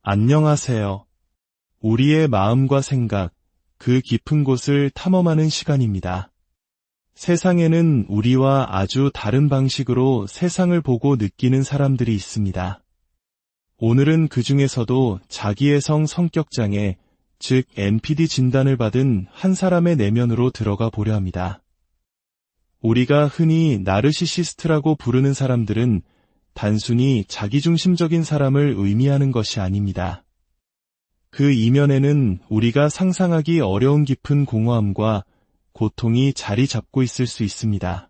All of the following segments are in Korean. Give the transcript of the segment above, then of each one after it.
안녕하세요. 우리의 마음과 생각, 그 깊은 곳을 탐험하는 시간입니다. 세상에는 우리와 아주 다른 방식으로 세상을 보고 느끼는 사람들이 있습니다. 오늘은 그 중에서도 자기애성 성격장애, 즉 NPD 진단을 받은 한 사람의 내면으로 들어가 보려 합니다. 우리가 흔히 나르시시스트라고 부르는 사람들은 단순히 자기중심적인 사람을 의미하는 것이 아닙니다. 그 이면에는 우리가 상상하기 어려운 깊은 공허함과 고통이 자리 잡고 있을 수 있습니다.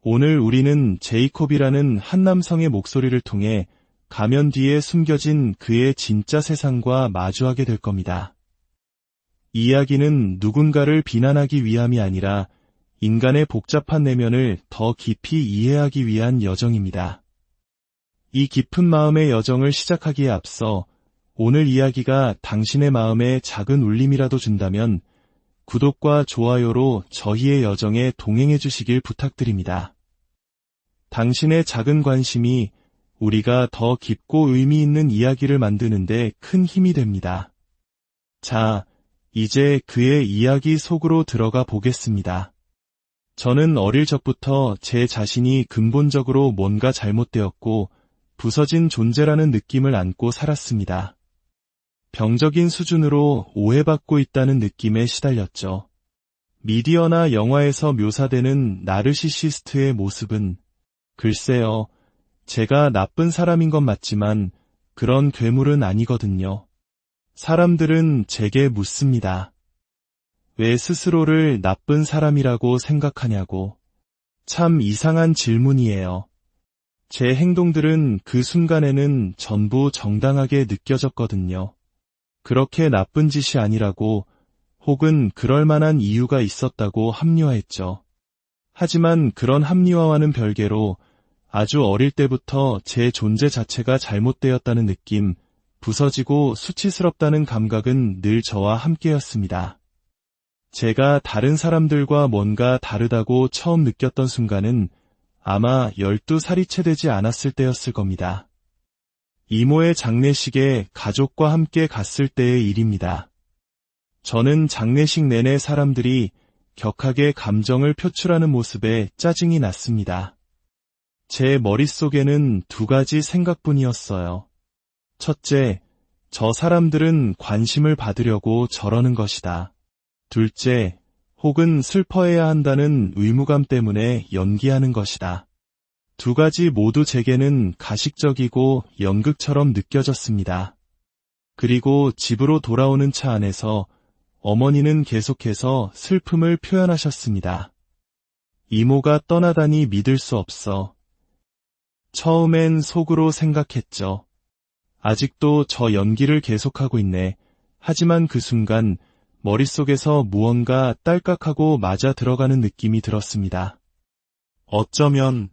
오늘 우리는 제이콥이라는 한 남성의 목소리를 통해 가면 뒤에 숨겨진 그의 진짜 세상과 마주하게 될 겁니다. 이 이야기는 누군가를 비난하기 위함이 아니라 인간의 복잡한 내면을 더 깊이 이해하기 위한 여정입니다. 이 깊은 마음의 여정을 시작하기에 앞서 오늘 이야기가 당신의 마음에 작은 울림이라도 준다면 구독과 좋아요로 저희의 여정에 동행해 주시길 부탁드립니다. 당신의 작은 관심이 우리가 더 깊고 의미 있는 이야기를 만드는데 큰 힘이 됩니다. 자, 이제 그의 이야기 속으로 들어가 보겠습니다. 저는 어릴 적부터 제 자신이 근본적으로 뭔가 잘못되었고 부서진 존재라는 느낌을 안고 살았습니다. 병적인 수준으로 오해받고 있다는 느낌에 시달렸죠. 미디어나 영화에서 묘사되는 나르시시스트의 모습은 글쎄요, 제가 나쁜 사람인 건 맞지만 그런 괴물은 아니거든요. 사람들은 제게 묻습니다. 왜 스스로를 나쁜 사람이라고 생각하냐고. 참 이상한 질문이에요. 제 행동들은 그 순간에는 전부 정당하게 느껴졌거든요. 그렇게 나쁜 짓이 아니라고 혹은 그럴 만한 이유가 있었다고 합리화했죠. 하지만 그런 합리화와는 별개로 아주 어릴 때부터 제 존재 자체가 잘못되었다는 느낌, 부서지고 수치스럽다는 감각은 늘 저와 함께였습니다. 제가 다른 사람들과 뭔가 다르다고 처음 느꼈던 순간은 아마 12살이 채 되지 않았을 때였을 겁니다. 이모의 장례식에 가족과 함께 갔을 때의 일입니다. 저는 장례식 내내 사람들이 격하게 감정을 표출하는 모습에 짜증이 났습니다. 제 머릿속에는 두 가지 생각뿐이었어요. 첫째, 저 사람들은 관심을 받으려고 저러는 것이다. 둘째, 혹은 슬퍼해야 한다는 의무감 때문에 연기하는 것이다. 두 가지 모두 제게는 가식적이고 연극처럼 느껴졌습니다. 그리고 집으로 돌아오는 차 안에서 어머니는 계속해서 슬픔을 표현하셨습니다. 이모가 떠나다니 믿을 수 없어. 처음엔 속으로 생각했죠. 아직도 저 연기를 계속하고 있네. 하지만 그 순간 머릿속에서 무언가 딸깍하고 맞아 들어가는 느낌이 들었습니다. 어쩌면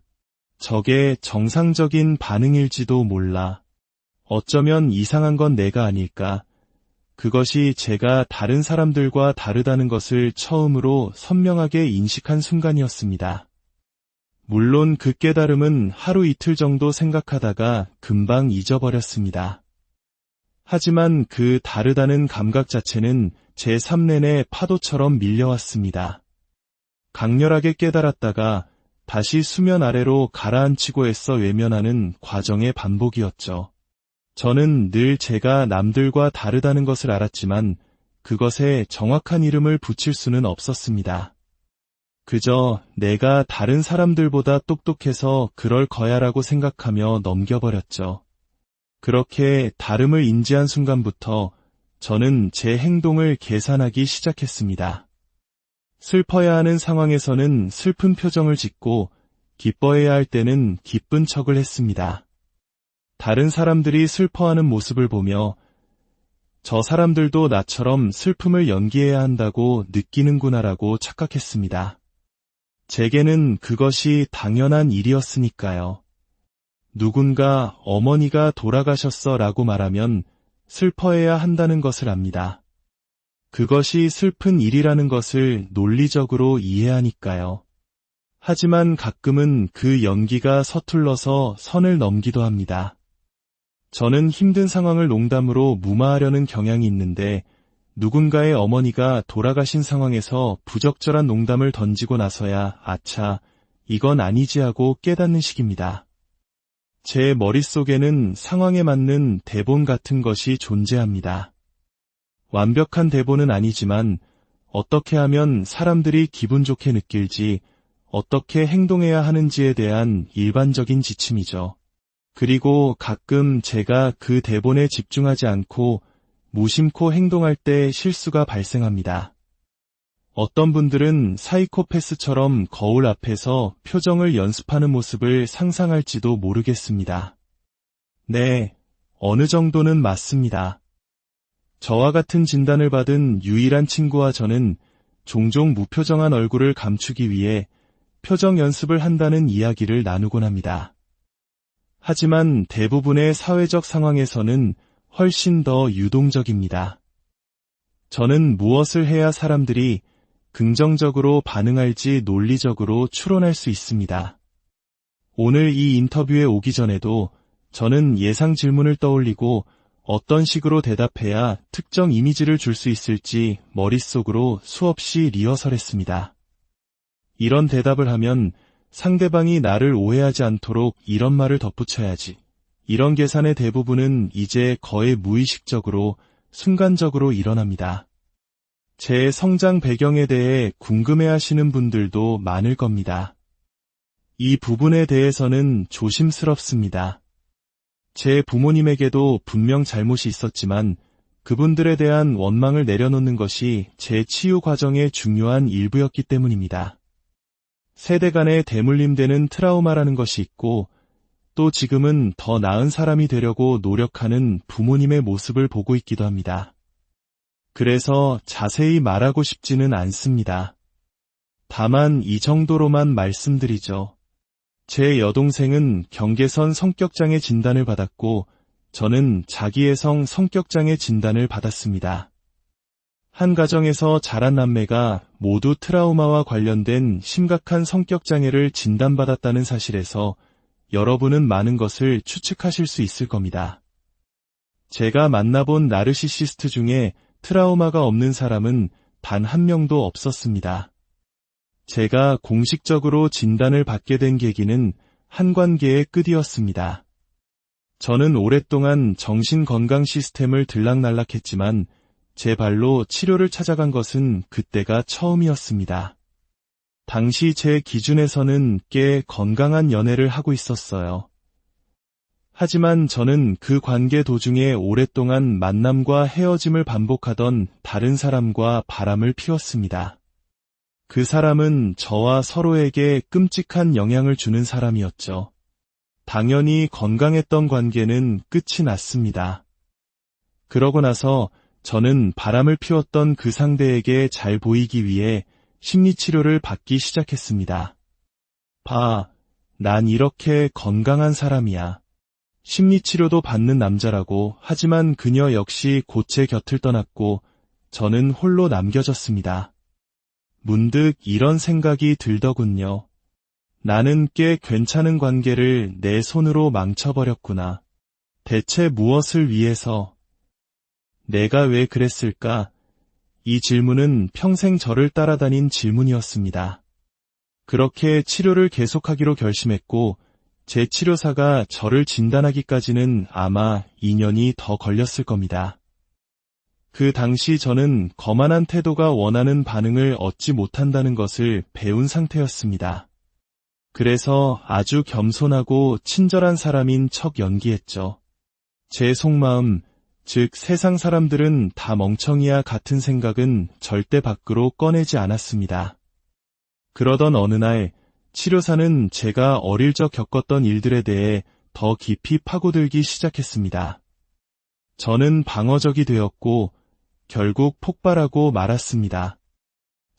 저게 정상적인 반응일지도 몰라. 어쩌면 이상한 건 내가 아닐까. 그것이 제가 다른 사람들과 다르다는 것을 처음으로 선명하게 인식한 순간이었습니다. 물론 그 깨달음은 하루 이틀 정도 생각하다가 금방 잊어버렸습니다. 하지만 그 다르다는 감각 자체는 제 삶 내내 파도처럼 밀려왔습니다. 강렬하게 깨달았다가 다시 수면 아래로 가라앉히고 애써 외면하는 과정의 반복이었죠. 저는 늘 제가 남들과 다르다는 것을 알았지만 그것에 정확한 이름을 붙일 수는 없었습니다. 그저 내가 다른 사람들보다 똑똑해서 그럴 거야라고 생각하며 넘겨버렸죠. 그렇게 다름을 인지한 순간부터 저는 제 행동을 계산하기 시작했습니다. 슬퍼야 하는 상황에서는 슬픈 표정을 짓고 기뻐해야 할 때는 기쁜 척을 했습니다. 다른 사람들이 슬퍼하는 모습을 보며 저 사람들도 나처럼 슬픔을 연기해야 한다고 느끼는구나라고 착각했습니다. 제게는 그것이 당연한 일이었으니까요. 누군가 어머니가 돌아가셨어 라고 말하면 슬퍼해야 한다는 것을 압니다. 그것이 슬픈 일이라는 것을 논리적으로 이해하니까요. 하지만 가끔은 그 연기가 서툴러서 선을 넘기도 합니다. 저는 힘든 상황을 농담으로 무마하려는 경향이 있는데 누군가의 어머니가 돌아가신 상황에서 부적절한 농담을 던지고 나서야 아차, 이건 아니지 하고 깨닫는 식입니다. 제 머릿속에는 상황에 맞는 대본 같은 것이 존재합니다. 완벽한 대본은 아니지만 어떻게 하면 사람들이 기분 좋게 느낄지, 어떻게 행동해야 하는지에 대한 일반적인 지침이죠. 그리고 가끔 제가 그 대본에 집중하지 않고 무심코 행동할 때 실수가 발생합니다. 어떤 분들은 사이코패스처럼 거울 앞에서 표정을 연습하는 모습을 상상할지도 모르겠습니다. 네, 어느 정도는 맞습니다. 저와 같은 진단을 받은 유일한 친구와 저는 종종 무표정한 얼굴을 감추기 위해 표정 연습을 한다는 이야기를 나누곤 합니다. 하지만 대부분의 사회적 상황에서는 훨씬 더 유동적입니다. 저는 무엇을 해야 사람들이 긍정적으로 반응할지 논리적으로 추론할 수 있습니다. 오늘 이 인터뷰에 오기 전에도 저는 예상 질문을 떠올리고 어떤 식으로 대답해야 특정 이미지를 줄 수 있을지 머릿속으로 수없이 리허설했습니다. 이런 대답을 하면 상대방이 나를 오해하지 않도록 이런 말을 덧붙여야지. 이런 계산의 대부분은 이제 거의 무의식적으로, 순간적으로 일어납니다. 제 성장 배경에 대해 궁금해하시는 분들도 많을 겁니다. 이 부분에 대해서는 조심스럽습니다. 제 부모님에게도 분명 잘못이 있었지만 그분들에 대한 원망을 내려놓는 것이 제 치유 과정의 중요한 일부였기 때문입니다. 세대 간의 대물림되는 트라우마라는 것이 있고 또 지금은 더 나은 사람이 되려고 노력하는 부모님의 모습을 보고 있기도 합니다. 그래서 자세히 말하고 싶지는 않습니다. 다만 이 정도로만 말씀드리죠. 제 여동생은 경계선 성격장애 진단을 받았고 저는 자기애성 성격장애 진단을 받았습니다. 한 가정에서 자란 남매가 모두 트라우마와 관련된 심각한 성격장애를 진단받았다는 사실에서 여러분은 많은 것을 추측하실 수 있을 겁니다. 제가 만나본 나르시시스트 중에 트라우마가 없는 사람은 단 한 명도 없었습니다. 제가 공식적으로 진단을 받게 된 계기는 한 관계의 끝이었습니다. 저는 오랫동안 정신건강 시스템을 들락날락했지만 제 발로 치료를 찾아간 것은 그때가 처음이었습니다. 당시 제 기준에서는 꽤 건강한 연애를 하고 있었어요. 하지만 저는 그 관계 도중에 오랫동안 만남과 헤어짐을 반복하던 다른 사람과 바람을 피웠습니다. 그 사람은 저와 서로에게 끔찍한 영향을 주는 사람이었죠. 당연히 건강했던 관계는 끝이 났습니다. 그러고 나서 저는 바람을 피웠던 그 상대에게 잘 보이기 위해 심리치료를 받기 시작했습니다. 난 이렇게 건강한 사람이야. 심리치료도 받는 남자라고. 하지만 그녀 역시 곧 제 곁을 떠났고 저는 홀로 남겨졌습니다. 문득 이런 생각이 들더군요. 나는 꽤 괜찮은 관계를 내 손으로 망쳐버렸구나. 대체 무엇을 위해서? 내가 왜 그랬을까? 이 질문은 평생 저를 따라다닌 질문이었습니다. 그렇게 치료를 계속하기로 결심했고 제 치료사가 저를 진단하기까지는 아마 2년이 더 걸렸을 겁니다. 그 당시 저는 거만한 태도가 원하는 반응을 얻지 못한다는 것을 배운 상태였습니다. 그래서 아주 겸손하고 친절한 사람인 척 연기했죠. 제 속마음, 즉 세상 사람들은 다 멍청이야 같은 생각은 절대 밖으로 꺼내지 않았습니다. 그러던 어느 날 치료사는 제가 어릴 적 겪었던 일들에 대해 더 깊이 파고들기 시작했습니다. 저는 방어적이 되었고 결국 폭발하고 말았습니다.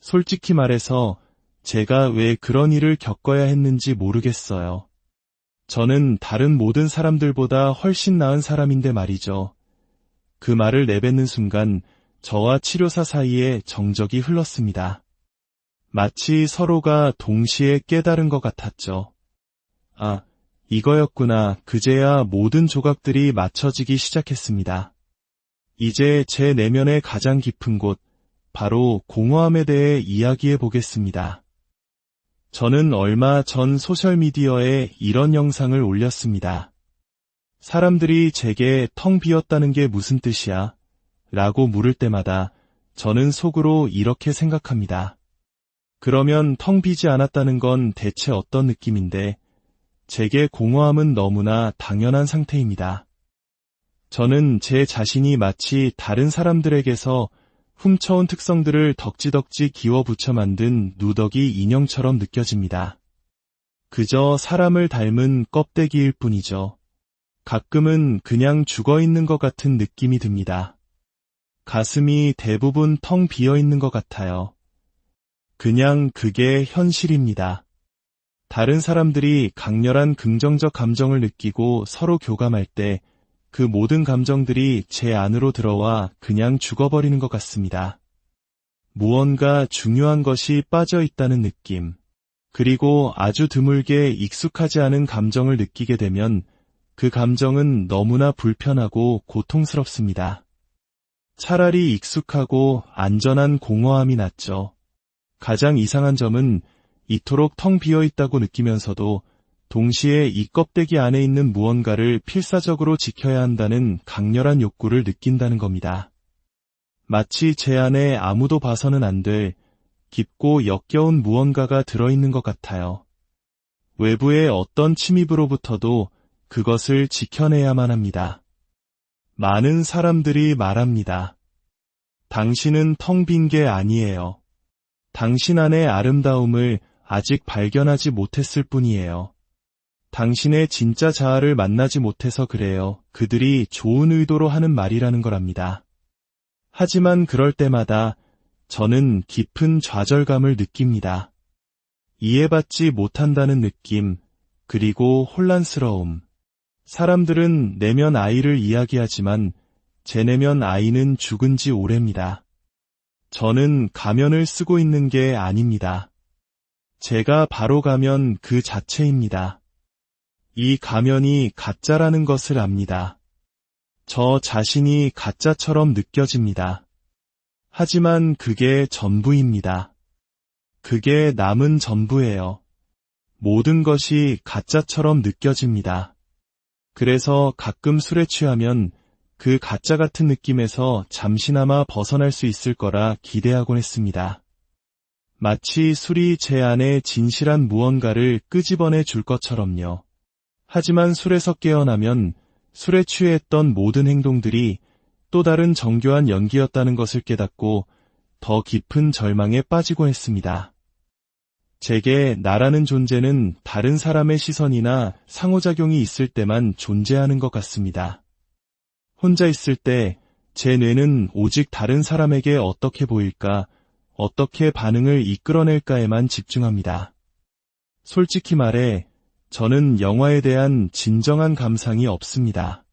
솔직히 말해서 제가 왜 그런 일을 겪어야 했는지 모르겠어요. 저는 다른 모든 사람들보다 훨씬 나은 사람인데 말이죠. 그 말을 내뱉는 순간 저와 치료사 사이에 정적이 흘렀습니다. 마치 서로가 동시에 깨달은 것 같았죠. 이거였구나. 그제야 모든 조각들이 맞춰지기 시작했습니다. 이제 제 내면의 가장 깊은 곳, 바로 공허함에 대해 이야기해 보겠습니다. 저는 얼마 전 소셜미디어에 이런 영상을 올렸습니다. 사람들이 제게 텅 비었다는 게 무슨 뜻이야? 라고 물을 때마다 저는 속으로 이렇게 생각합니다. 그러면 텅 비지 않았다는 건 대체 어떤 느낌인데, 제게 공허함은 너무나 당연한 상태입니다. 저는 제 자신이 마치 다른 사람들에게서 훔쳐온 특성들을 덕지덕지 기워 붙여 만든 누더기 인형처럼 느껴집니다. 그저 사람을 닮은 껍데기일 뿐이죠. 가끔은 그냥 죽어있는 것 같은 느낌이 듭니다. 가슴이 대부분 텅 비어있는 것 같아요. 그냥 그게 현실입니다. 다른 사람들이 강렬한 긍정적 감정을 느끼고 서로 교감할 때 그 모든 감정들이 제 안으로 들어와 그냥 죽어버리는 것 같습니다. 무언가 중요한 것이 빠져 있다는 느낌. 그리고 아주 드물게 익숙하지 않은 감정을 느끼게 되면 그 감정은 너무나 불편하고 고통스럽습니다. 차라리 익숙하고 안전한 공허함이 낫죠. 가장 이상한 점은 이토록 텅 비어있다고 느끼면서도 동시에 이 껍데기 안에 있는 무언가를 필사적으로 지켜야 한다는 강렬한 욕구를 느낀다는 겁니다. 마치 제 안에 아무도 봐서는 안 될 깊고 역겨운 무언가가 들어있는 것 같아요. 외부의 어떤 침입으로부터도 그것을 지켜내야만 합니다. 많은 사람들이 말합니다. 당신은 텅 빈 게 아니에요. 당신 안의 아름다움을 아직 발견하지 못했을 뿐이에요. 당신의 진짜 자아를 만나지 못해서 그래요. 그들이 좋은 의도로 하는 말이라는 거랍니다. 하지만 그럴 때마다 저는 깊은 좌절감을 느낍니다. 이해받지 못한다는 느낌, 그리고 혼란스러움. 사람들은 내면 아이를 이야기하지만 제 내면 아이는 죽은 지 오래입니다. 저는 가면을 쓰고 있는 게 아닙니다. 제가 바로 가면 그 자체입니다. 이 가면이 가짜라는 것을 압니다. 저 자신이 가짜처럼 느껴집니다. 하지만 그게 전부입니다. 그게 남은 전부예요. 모든 것이 가짜처럼 느껴집니다. 그래서 가끔 술에 취하면 그 가짜 같은 느낌에서 잠시나마 벗어날 수 있을 거라 기대하곤 했습니다. 마치 술이 제 안에 진실한 무언가를 끄집어내 줄 것처럼요. 하지만 술에서 깨어나면 술에 취했던 모든 행동들이 또 다른 정교한 연기였다는 것을 깨닫고 더 깊은 절망에 빠지곤 했습니다. 제게 나라는 존재는 다른 사람의 시선이나 상호작용이 있을 때만 존재하는 것 같습니다. 혼자 있을 때 제 뇌는 오직 다른 사람에게 어떻게 보일까, 어떻게 반응을 이끌어낼까에만 집중합니다. 솔직히 말해 저는 영화에 대한 진정한 감상이 없습니다.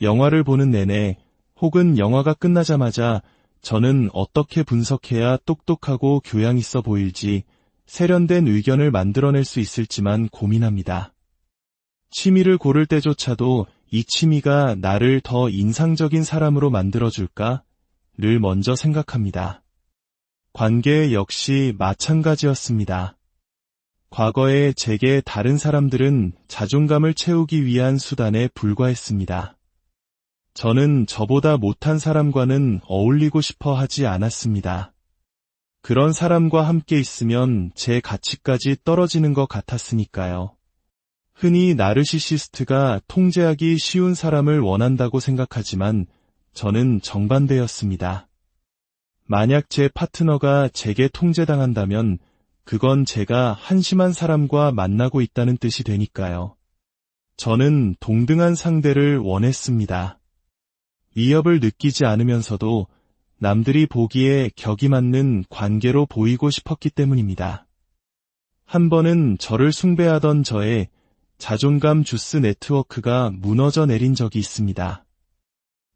영화를 보는 내내 혹은 영화가 끝나자마자 저는 어떻게 분석해야 똑똑하고 교양 있어 보일지 세련된 의견을 만들어낼 수 있을지만 고민합니다. 취미를 고를 때조차도 이 취미가 나를 더 인상적인 사람으로 만들어줄까? 를 먼저 생각합니다. 관계 역시 마찬가지였습니다. 과거에 제게 다른 사람들은 자존감을 채우기 위한 수단에 불과했습니다. 저는 저보다 못한 사람과는 어울리고 싶어 하지 않았습니다. 그런 사람과 함께 있으면 제 가치까지 떨어지는 것 같았으니까요. 흔히 나르시시스트가 통제하기 쉬운 사람을 원한다고 생각하지만 저는 정반대였습니다. 만약 제 파트너가 제게 통제당한다면 그건 제가 한심한 사람과 만나고 있다는 뜻이 되니까요. 저는 동등한 상대를 원했습니다. 위협을 느끼지 않으면서도 남들이 보기에 격이 맞는 관계로 보이고 싶었기 때문입니다. 한 번은 저를 숭배하던 저의 자존감 주스 네트워크가 무너져 내린 적이 있습니다.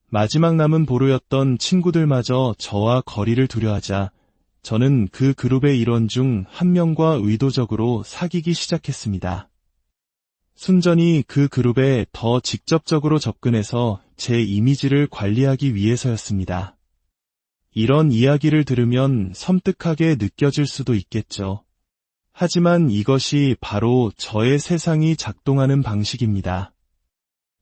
마지막 남은 보루였던 친구들마저 저와 거리를 두려하자 저는 그 그룹의 일원 중 한 명과 의도적으로 사귀기 시작했습니다. 순전히 그 그룹에 더 직접적으로 접근해서 제 이미지를 관리하기 위해서였습니다. 이런 이야기를 들으면 섬뜩하게 느껴질 수도 있겠죠. 하지만 이것이 바로 저의 세상이 작동하는 방식입니다.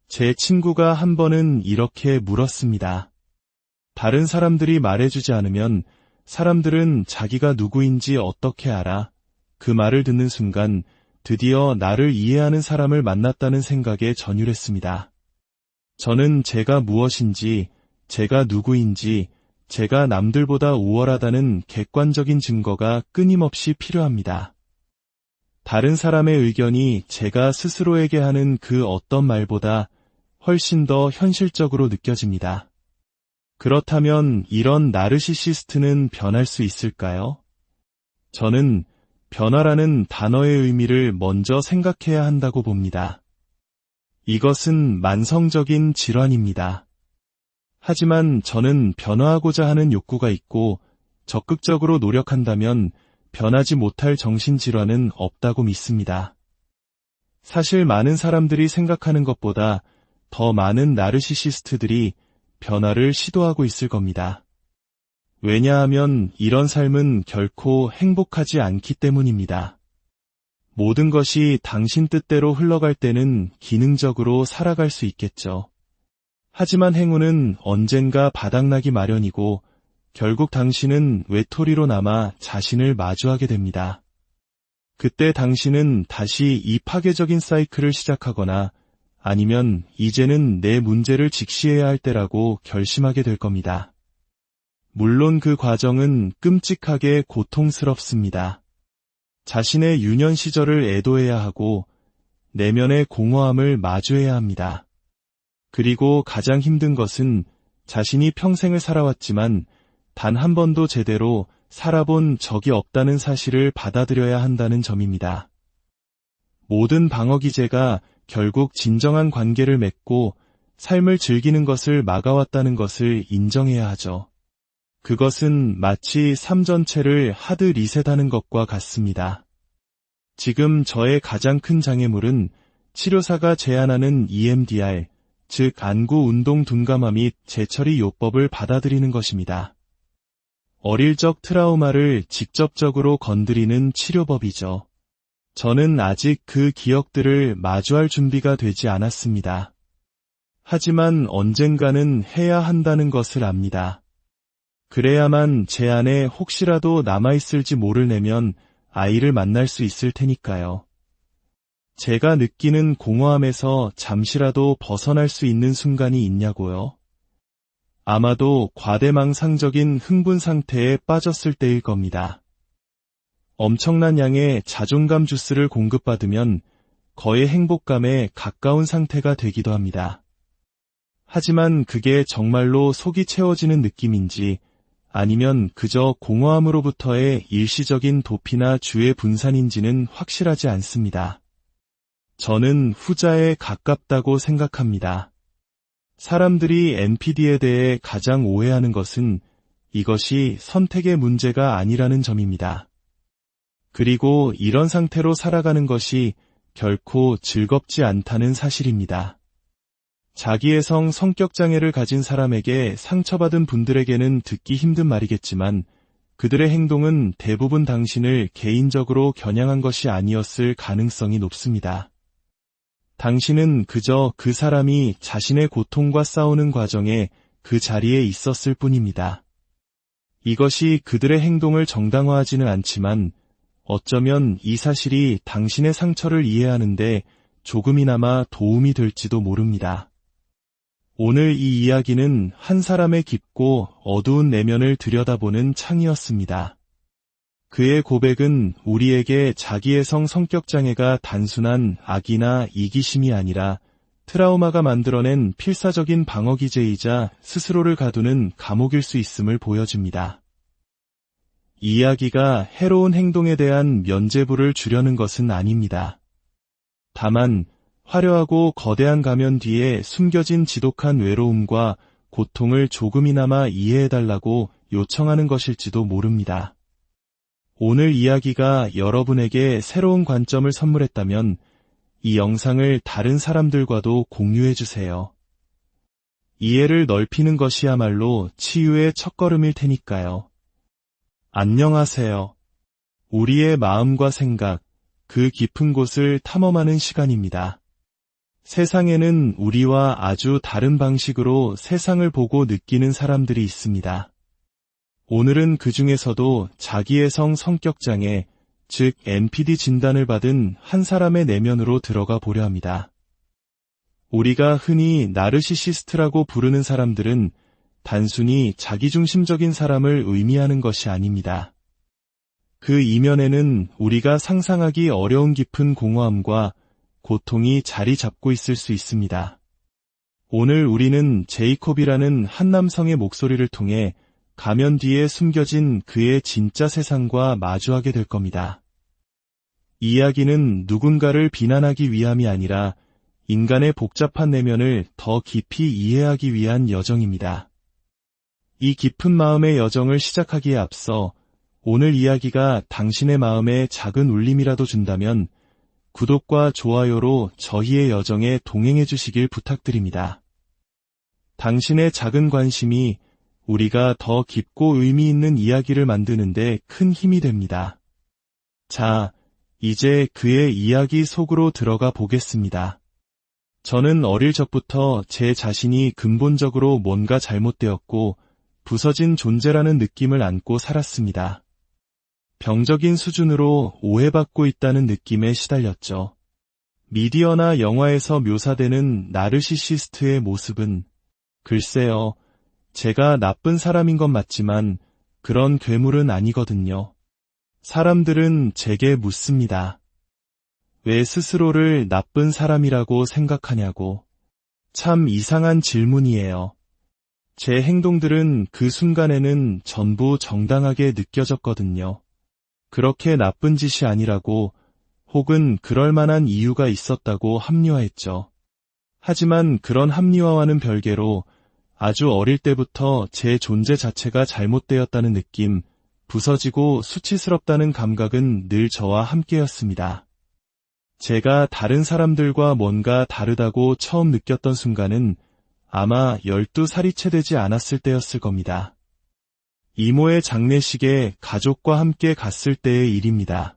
제 친구가 한 번은 이렇게 물었습니다. 다른 사람들이 말해주지 않으면 사람들은 자기가 누구인지 어떻게 알아? 그 말을 듣는 순간 드디어 나를 이해하는 사람을 만났다는 생각에 전율했습니다. 저는 제가 무엇인지, 제가 누구인지, 제가 남들보다 우월하다는 객관적인 증거가 끊임없이 필요합니다. 다른 사람의 의견이 제가 스스로에게 하는 그 어떤 말보다 훨씬 더 현실적으로 느껴집니다. 그렇다면 이런 나르시시스트는 변할 수 있을까요? 저는 변화라는 단어의 의미를 먼저 생각해야 한다고 봅니다. 이것은 만성적인 질환입니다. 하지만 저는 변화하고자 하는 욕구가 있고 적극적으로 노력한다면 변하지 못할 정신질환은 없다고 믿습니다. 사실 많은 사람들이 생각하는 것보다 더 많은 나르시시스트들이 변화를 시도하고 있을 겁니다. 왜냐하면 이런 삶은 결코 행복하지 않기 때문입니다. 모든 것이 당신 뜻대로 흘러갈 때는 기능적으로 살아갈 수 있겠죠. 하지만 행운은 언젠가 바닥나기 마련이고 결국 당신은 외톨이로 남아 자신을 마주하게 됩니다. 그때 당신은 다시 이 파괴적인 사이클을 시작하거나 아니면 이제는 내 문제를 직시해야 할 때라고 결심하게 될 겁니다. 물론 그 과정은 끔찍하게 고통스럽습니다. 자신의 유년 시절을 애도해야 하고 내면의 공허함을 마주해야 합니다. 그리고 가장 힘든 것은 자신이 평생을 살아왔지만 단 한 번도 제대로 살아본 적이 없다는 사실을 받아들여야 한다는 점입니다. 모든 방어 기제가 결국 진정한 관계를 맺고 삶을 즐기는 것을 막아왔다는 것을 인정해야 하죠. 그것은 마치 삶 전체를 하드 리셋하는 것과 같습니다. 지금 저의 가장 큰 장애물은 치료사가 제안하는 EMDR, 즉 안구 운동 둔감화 및 재처리 요법을 받아들이는 것입니다. 어릴 적 트라우마를 직접적으로 건드리는 치료법이죠. 저는 아직 그 기억들을 마주할 준비가 되지 않았습니다. 하지만 언젠가는 해야 한다는 것을 압니다. 그래야만 제 안에 혹시라도 남아있을지 모를 내면 아이를 만날 수 있을 테니까요. 제가 느끼는 공허함에서 잠시라도 벗어날 수 있는 순간이 있냐고요? 아마도 과대망상적인 흥분 상태에 빠졌을 때일 겁니다. 엄청난 양의 자존감 주스를 공급받으면 거의 행복감에 가까운 상태가 되기도 합니다. 하지만 그게 정말로 속이 채워지는 느낌인지 아니면 그저 공허함으로부터의 일시적인 도피나 주의 분산인지는 확실하지 않습니다. 저는 후자에 가깝다고 생각합니다. 사람들이 NPD에 대해 가장 오해하는 것은 이것이 선택의 문제가 아니라는 점입니다. 그리고 이런 상태로 살아가는 것이 결코 즐겁지 않다는 사실입니다. 자기애성 성격장애를 가진 사람에게 상처받은 분들에게는 듣기 힘든 말이겠지만 그들의 행동은 대부분 당신을 개인적으로 겨냥한 것이 아니었을 가능성이 높습니다. 당신은 그저 그 사람이 자신의 고통과 싸우는 과정에 그 자리에 있었을 뿐입니다. 이것이 그들의 행동을 정당화하지는 않지만 어쩌면 이 사실이 당신의 상처를 이해하는데 조금이나마 도움이 될지도 모릅니다. 오늘 이 이야기는 한 사람의 깊고 어두운 내면을 들여다보는 창이었습니다. 그의 고백은 우리에게 자기애성 성격장애가 단순한 악이나 이기심이 아니라 트라우마가 만들어낸 필사적인 방어기제이자 스스로를 가두는 감옥일 수 있음을 보여줍니다. 이 이야기가 해로운 행동에 대한 면죄부를 주려는 것은 아닙니다. 다만 화려하고 거대한 가면 뒤에 숨겨진 지독한 외로움과 고통을 조금이나마 이해해달라고 요청하는 것일지도 모릅니다. 오늘 이야기가 여러분에게 새로운 관점을 선물했다면 이 영상을 다른 사람들과도 공유해주세요. 이해를 넓히는 것이야말로 치유의 첫걸음일 테니까요. 안녕하세요. 우리의 마음과 생각, 그 깊은 곳을 탐험하는 시간입니다. 세상에는 우리와 아주 다른 방식으로 세상을 보고 느끼는 사람들이 있습니다. 오늘은 그 중에서도 자기애성 성격장애, 즉 NPD 진단을 받은 한 사람의 내면으로 들어가 보려 합니다. 우리가 흔히 나르시시스트라고 부르는 사람들은 단순히 자기중심적인 사람을 의미하는 것이 아닙니다. 그 이면에는 우리가 상상하기 어려운 깊은 공허함과 고통이 자리 잡고 있을 수 있습니다. 오늘 우리는 제이콥이라는 한 남성의 목소리를 통해 가면 뒤에 숨겨진 그의 진짜 세상과 마주하게 될 겁니다. 이야기는 누군가를 비난하기 위함이 아니라 인간의 복잡한 내면을 더 깊이 이해하기 위한 여정입니다. 이 깊은 마음의 여정을 시작하기에 앞서 오늘 이야기가 당신의 마음에 작은 울림이라도 준다면 구독과 좋아요로 저희의 여정에 동행해 주시길 부탁드립니다. 당신의 작은 관심이 우리가 더 깊고 의미 있는 이야기를 만드는데 큰 힘이 됩니다. 자, 이제 그의 이야기 속으로 들어가 보겠습니다. 저는 어릴 적부터 제 자신이 근본적으로 뭔가 잘못되었고 부서진 존재라는 느낌을 안고 살았습니다. 병적인 수준으로 오해받고 있다는 느낌에 시달렸죠. 미디어나 영화에서 묘사되는 나르시시스트의 모습은 글쎄요, 제가 나쁜 사람인 건 맞지만 그런 괴물은 아니거든요. 사람들은 제게 묻습니다. 왜 스스로를 나쁜 사람이라고 생각하냐고. 참 이상한 질문이에요. 제 행동들은 그 순간에는 전부 정당하게 느껴졌거든요. 그렇게 나쁜 짓이 아니라고 혹은 그럴 만한 이유가 있었다고 합리화했죠. 하지만 그런 합리화와는 별개로 아주 어릴 때부터 제 존재 자체가 잘못되었다는 느낌, 부서지고 수치스럽다는 감각은 늘 저와 함께였습니다. 제가 다른 사람들과 뭔가 다르다고 처음 느꼈던 순간은 아마 12살이 채 되지 않았을 때였을 겁니다. 이모의 장례식에 가족과 함께 갔을 때의 일입니다.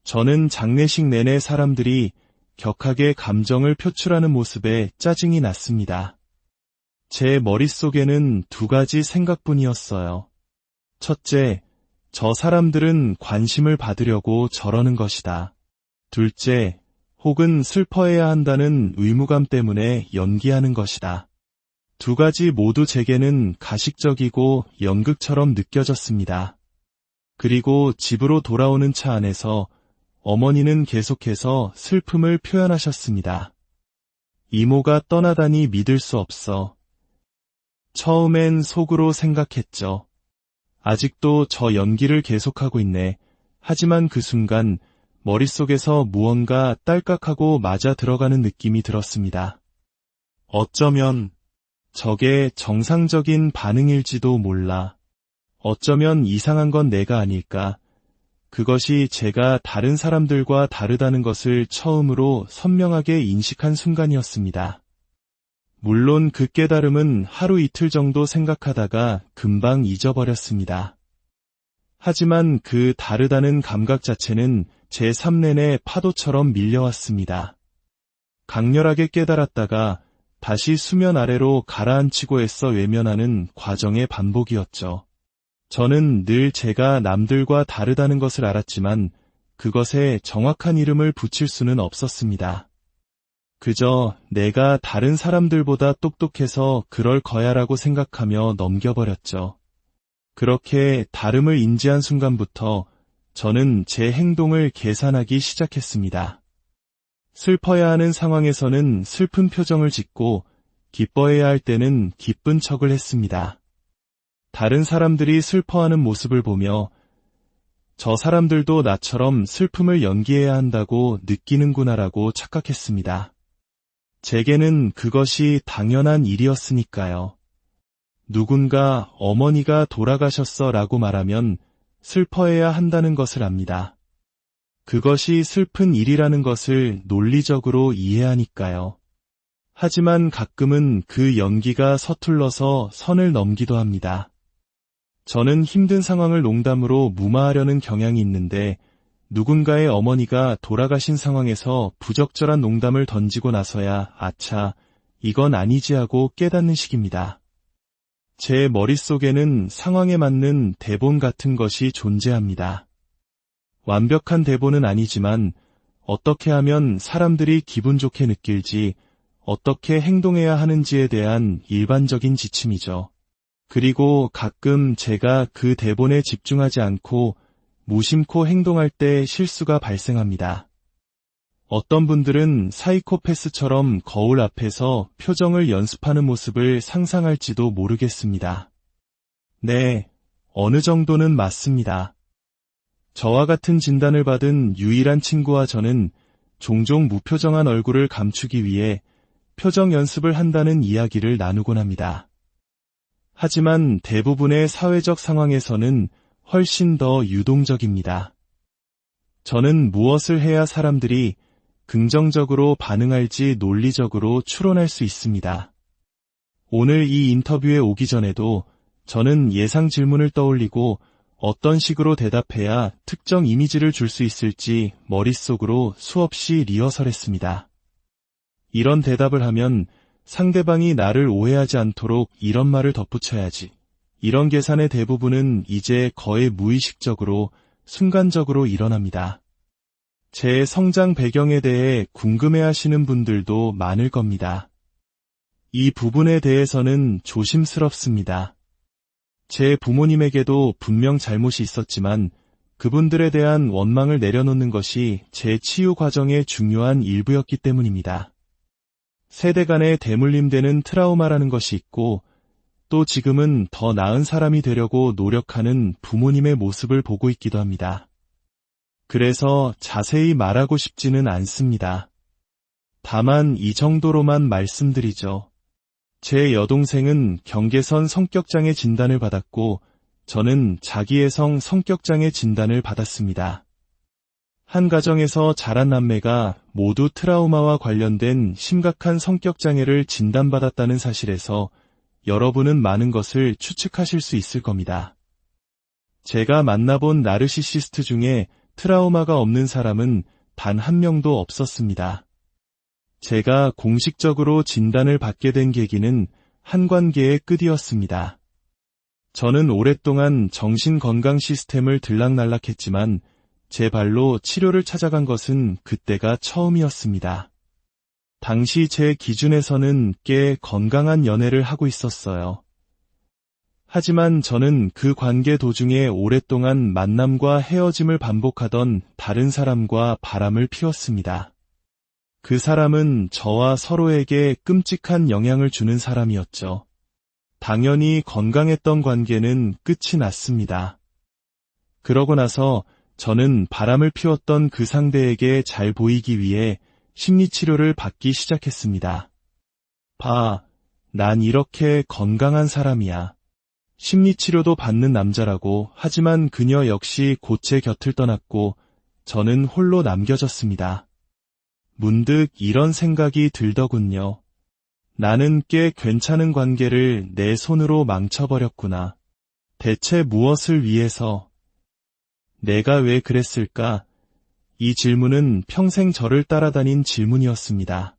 저는 장례식 내내 사람들이 격하게 감정을 표출하는 모습에 짜증이 났습니다. 제 머릿속에는 두 가지 생각뿐이었어요. 첫째, 저 사람들은 관심을 받으려고 저러는 것이다. 둘째, 혹은 슬퍼해야 한다는 의무감 때문에 연기하는 것이다. 두 가지 모두 제게는 가식적이고 연극처럼 느껴졌습니다. 그리고 집으로 돌아오는 차 안에서 어머니는 계속해서 슬픔을 표현하셨습니다. 이모가 떠나다니 믿을 수 없어. 처음엔 속으로 생각했죠. 아직도 저 연기를 계속하고 있네. 하지만 그 순간 머릿속에서 무언가 딸깍하고 맞아 들어가는 느낌이 들었습니다. 어쩌면 저게 정상적인 반응일지도 몰라. 어쩌면 이상한 건 내가 아닐까. 그것이 제가 다른 사람들과 다르다는 것을 처음으로 선명하게 인식한 순간이었습니다. 물론 그 깨달음은 하루 이틀 정도 생각하다가 금방 잊어버렸습니다. 하지만 그 다르다는 감각 자체는 제 삶 내내 파도처럼 밀려왔습니다. 강렬하게 깨달았다가 다시 수면 아래로 가라앉히고 애써 외면하는 과정의 반복이었죠. 저는 늘 제가 남들과 다르다는 것을 알았지만 그것에 정확한 이름을 붙일 수는 없었습니다. 그저 내가 다른 사람들보다 똑똑해서 그럴 거야라고 생각하며 넘겨버렸죠. 그렇게 다름을 인지한 순간부터 저는 제 행동을 계산하기 시작했습니다. 슬퍼야 하는 상황에서는 슬픈 표정을 짓고 기뻐해야 할 때는 기쁜 척을 했습니다. 다른 사람들이 슬퍼하는 모습을 보며 저 사람들도 나처럼 슬픔을 연기해야 한다고 느끼는구나라고 착각했습니다. 제게는 그것이 당연한 일이었으니까요. 누군가 어머니가 돌아가셨어 라고 말하면 슬퍼해야 한다는 것을 압니다. 그것이 슬픈 일이라는 것을 논리적으로 이해하니까요. 하지만 가끔은 그 연기가 서툴러서 선을 넘기도 합니다. 저는 힘든 상황을 농담으로 무마하려는 경향이 있는데 누군가의 어머니가 돌아가신 상황에서 부적절한 농담을 던지고 나서야 아차, 이건 아니지 하고 깨닫는 식입니다. 제 머릿속에는 상황에 맞는 대본 같은 것이 존재합니다. 완벽한 대본은 아니지만 어떻게 하면 사람들이 기분 좋게 느낄지, 어떻게 행동해야 하는지에 대한 일반적인 지침이죠. 그리고 가끔 제가 그 대본에 집중하지 않고 무심코 행동할 때 실수가 발생합니다. 어떤 분들은 사이코패스처럼 거울 앞에서 표정을 연습하는 모습을 상상할지도 모르겠습니다. 네, 어느 정도는 맞습니다. 저와 같은 진단을 받은 유일한 친구와 저는 종종 무표정한 얼굴을 감추기 위해 표정 연습을 한다는 이야기를 나누곤 합니다. 하지만 대부분의 사회적 상황에서는 훨씬 더 유동적입니다. 저는 무엇을 해야 사람들이 긍정적으로 반응할지 논리적으로 추론할 수 있습니다. 오늘 이 인터뷰에 오기 전에도 저는 예상 질문을 떠올리고 어떤 식으로 대답해야 특정 이미지를 줄 수 있을지 머릿속으로 수없이 리허설했습니다. 이런 대답을 하면 상대방이 나를 오해하지 않도록 이런 말을 덧붙여야지. 이런 계산의 대부분은 이제 거의 무의식적으로, 순간적으로 일어납니다. 제 성장 배경에 대해 궁금해하시는 분들도 많을 겁니다. 이 부분에 대해서는 조심스럽습니다. 제 부모님에게도 분명 잘못이 있었지만 그분들에 대한 원망을 내려놓는 것이 제 치유 과정의 중요한 일부였기 때문입니다. 세대 간의 대물림되는 트라우마라는 것이 있고 또 지금은 더 나은 사람이 되려고 노력하는 부모님의 모습을 보고 있기도 합니다. 그래서 자세히 말하고 싶지는 않습니다. 다만 이 정도로만 말씀드리죠. 제 여동생은 경계선 성격장애 진단을 받았고 저는 자기애성 성격장애 진단을 받았습니다. 한 가정에서 자란 남매가 모두 트라우마와 관련된 심각한 성격장애를 진단받았다는 사실에서 여러분은 많은 것을 추측하실 수 있을 겁니다. 제가 만나본 나르시시스트 중에 트라우마가 없는 사람은 단 한 명도 없었습니다. 제가 공식적으로 진단을 받게 된 계기는 한 관계의 끝이었습니다. 저는 오랫동안 정신건강 시스템을 들락날락했지만 제 발로 치료를 찾아간 것은 그때가 처음이었습니다. 당시 제 기준에서는 꽤 건강한 연애를 하고 있었어요. 하지만 저는 그 관계 도중에 오랫동안 만남과 헤어짐을 반복하던 다른 사람과 바람을 피웠습니다. 그 사람은 저와 서로에게 끔찍한 영향을 주는 사람이었죠. 당연히 건강했던 관계는 끝이 났습니다. 그러고 나서 저는 바람을 피웠던 그 상대에게 잘 보이기 위해 심리치료를 받기 시작했습니다. 난 이렇게 건강한 사람이야. 심리치료도 받는 남자라고. 하지만 그녀 역시 곧 제 곁을 떠났고 저는 홀로 남겨졌습니다. 문득 이런 생각이 들더군요. 나는 꽤 괜찮은 관계를 내 손으로 망쳐버렸구나. 대체 무엇을 위해서? 내가 왜 그랬을까? 이 질문은 평생 저를 따라다닌 질문이었습니다.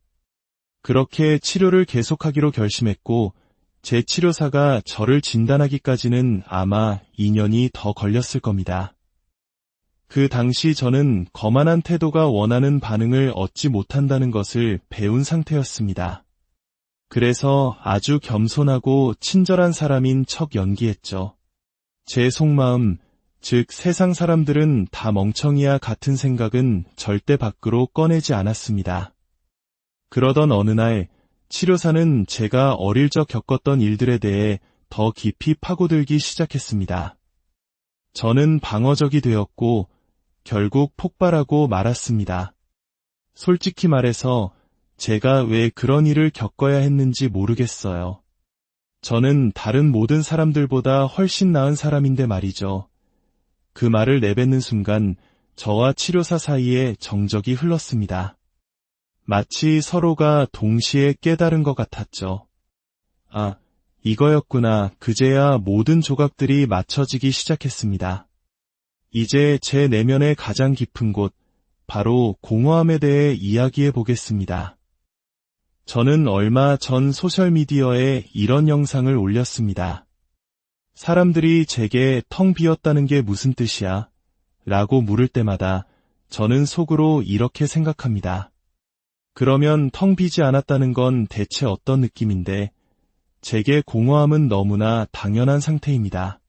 그렇게 치료를 계속하기로 결심했고 제 치료사가 저를 진단하기까지는 아마 2년이 더 걸렸을 겁니다. 그 당시 저는 거만한 태도가 원하는 반응을 얻지 못한다는 것을 배운 상태였습니다. 그래서 아주 겸손하고 친절한 사람인 척 연기했죠. 제 속마음, 즉 세상 사람들은 다 멍청이야 같은 생각은 절대 밖으로 꺼내지 않았습니다. 그러던 어느 날 치료사는 제가 어릴 적 겪었던 일들에 대해 더 깊이 파고들기 시작했습니다. 저는 방어적이 되었고 결국 폭발하고 말았습니다. 솔직히 말해서 제가 왜 그런 일을 겪어야 했는지 모르겠어요. 저는 다른 모든 사람들보다 훨씬 나은 사람인데 말이죠. 그 말을 내뱉는 순간 저와 치료사 사이에 정적이 흘렀습니다. 마치 서로가 동시에 깨달은 것 같았죠. 아, 이거였구나. 그제야 모든 조각들이 맞춰지기 시작했습니다. 이제 제 내면의 가장 깊은 곳, 바로 공허함에 대해 이야기해 보겠습니다. 저는 얼마 전 소셜미디어에 이런 영상을 올렸습니다. 사람들이 제게 텅 비었다는 게 무슨 뜻이야? 라고 물을 때마다 저는 속으로 이렇게 생각합니다. 그러면 텅 비지 않았다는 건 대체 어떤 느낌인데, 제게 공허함은 너무나 당연한 상태입니다.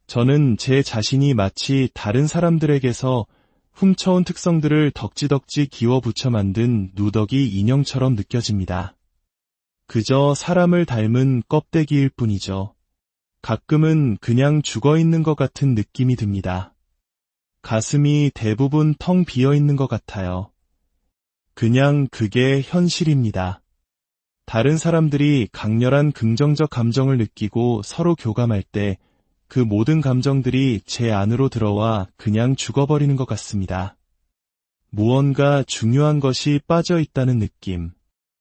저는 제 자신이 마치 다른 사람들에게서 훔쳐온 특성들을 덕지덕지 기워 붙여 만든 누더기 인형처럼 느껴집니다. 그저 사람을 닮은 껍데기일 뿐이죠. 가끔은 그냥 죽어있는 것 같은 느낌이 듭니다. 가슴이 대부분 텅 비어있는 것 같아요. 그냥 그게 현실입니다. 다른 사람들이 강렬한 긍정적 감정을 느끼고 서로 교감할 때 그 모든 감정들이 제 안으로 들어와 그냥 죽어버리는 것 같습니다. 무언가 중요한 것이 빠져 있다는 느낌.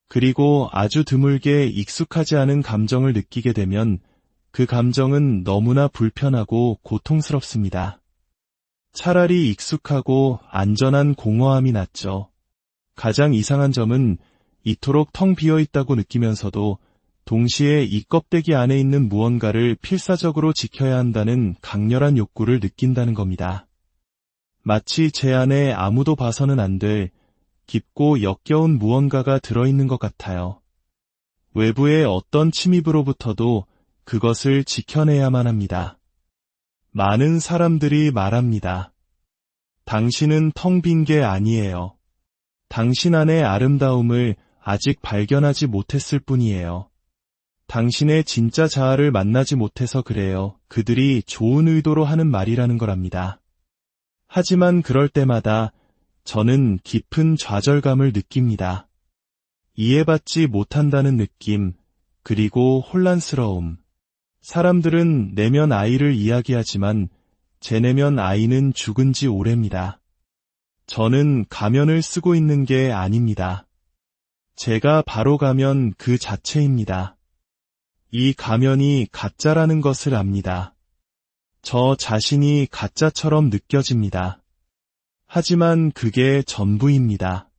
그리고 아주 드물게 익숙하지 않은 감정을 느끼게 되면 그 감정은 너무나 불편하고 고통스럽습니다. 차라리 익숙하고 안전한 공허함이 낫죠. 가장 이상한 점은 이토록 텅 비어 있다고 느끼면서도 동시에 이 껍데기 안에 있는 무언가를 필사적으로 지켜야 한다는 강렬한 욕구를 느낀다는 겁니다. 마치 제 안에 아무도 봐서는 안 될 깊고 역겨운 무언가가 들어있는 것 같아요. 외부의 어떤 침입으로부터도 그것을 지켜내야만 합니다. 많은 사람들이 말합니다. 당신은 텅 빈 게 아니에요. 당신 안의 아름다움을 아직 발견하지 못했을 뿐이에요. 당신의 진짜 자아를 만나지 못해서 그래요. 그들이 좋은 의도로 하는 말이라는 거랍니다. 하지만 그럴 때마다 저는 깊은 좌절감을 느낍니다. 이해받지 못한다는 느낌, 그리고 혼란스러움. 사람들은 내면 아이를 이야기하지만 제 내면 아이는 죽은 지 오래입니다. 저는 가면을 쓰고 있는 게 아닙니다. 제가 바로 가면 그 자체입니다. 이 가면이 가짜라는 것을 압니다. 저 자신이 가짜처럼 느껴집니다. 하지만 그게 전부입니다.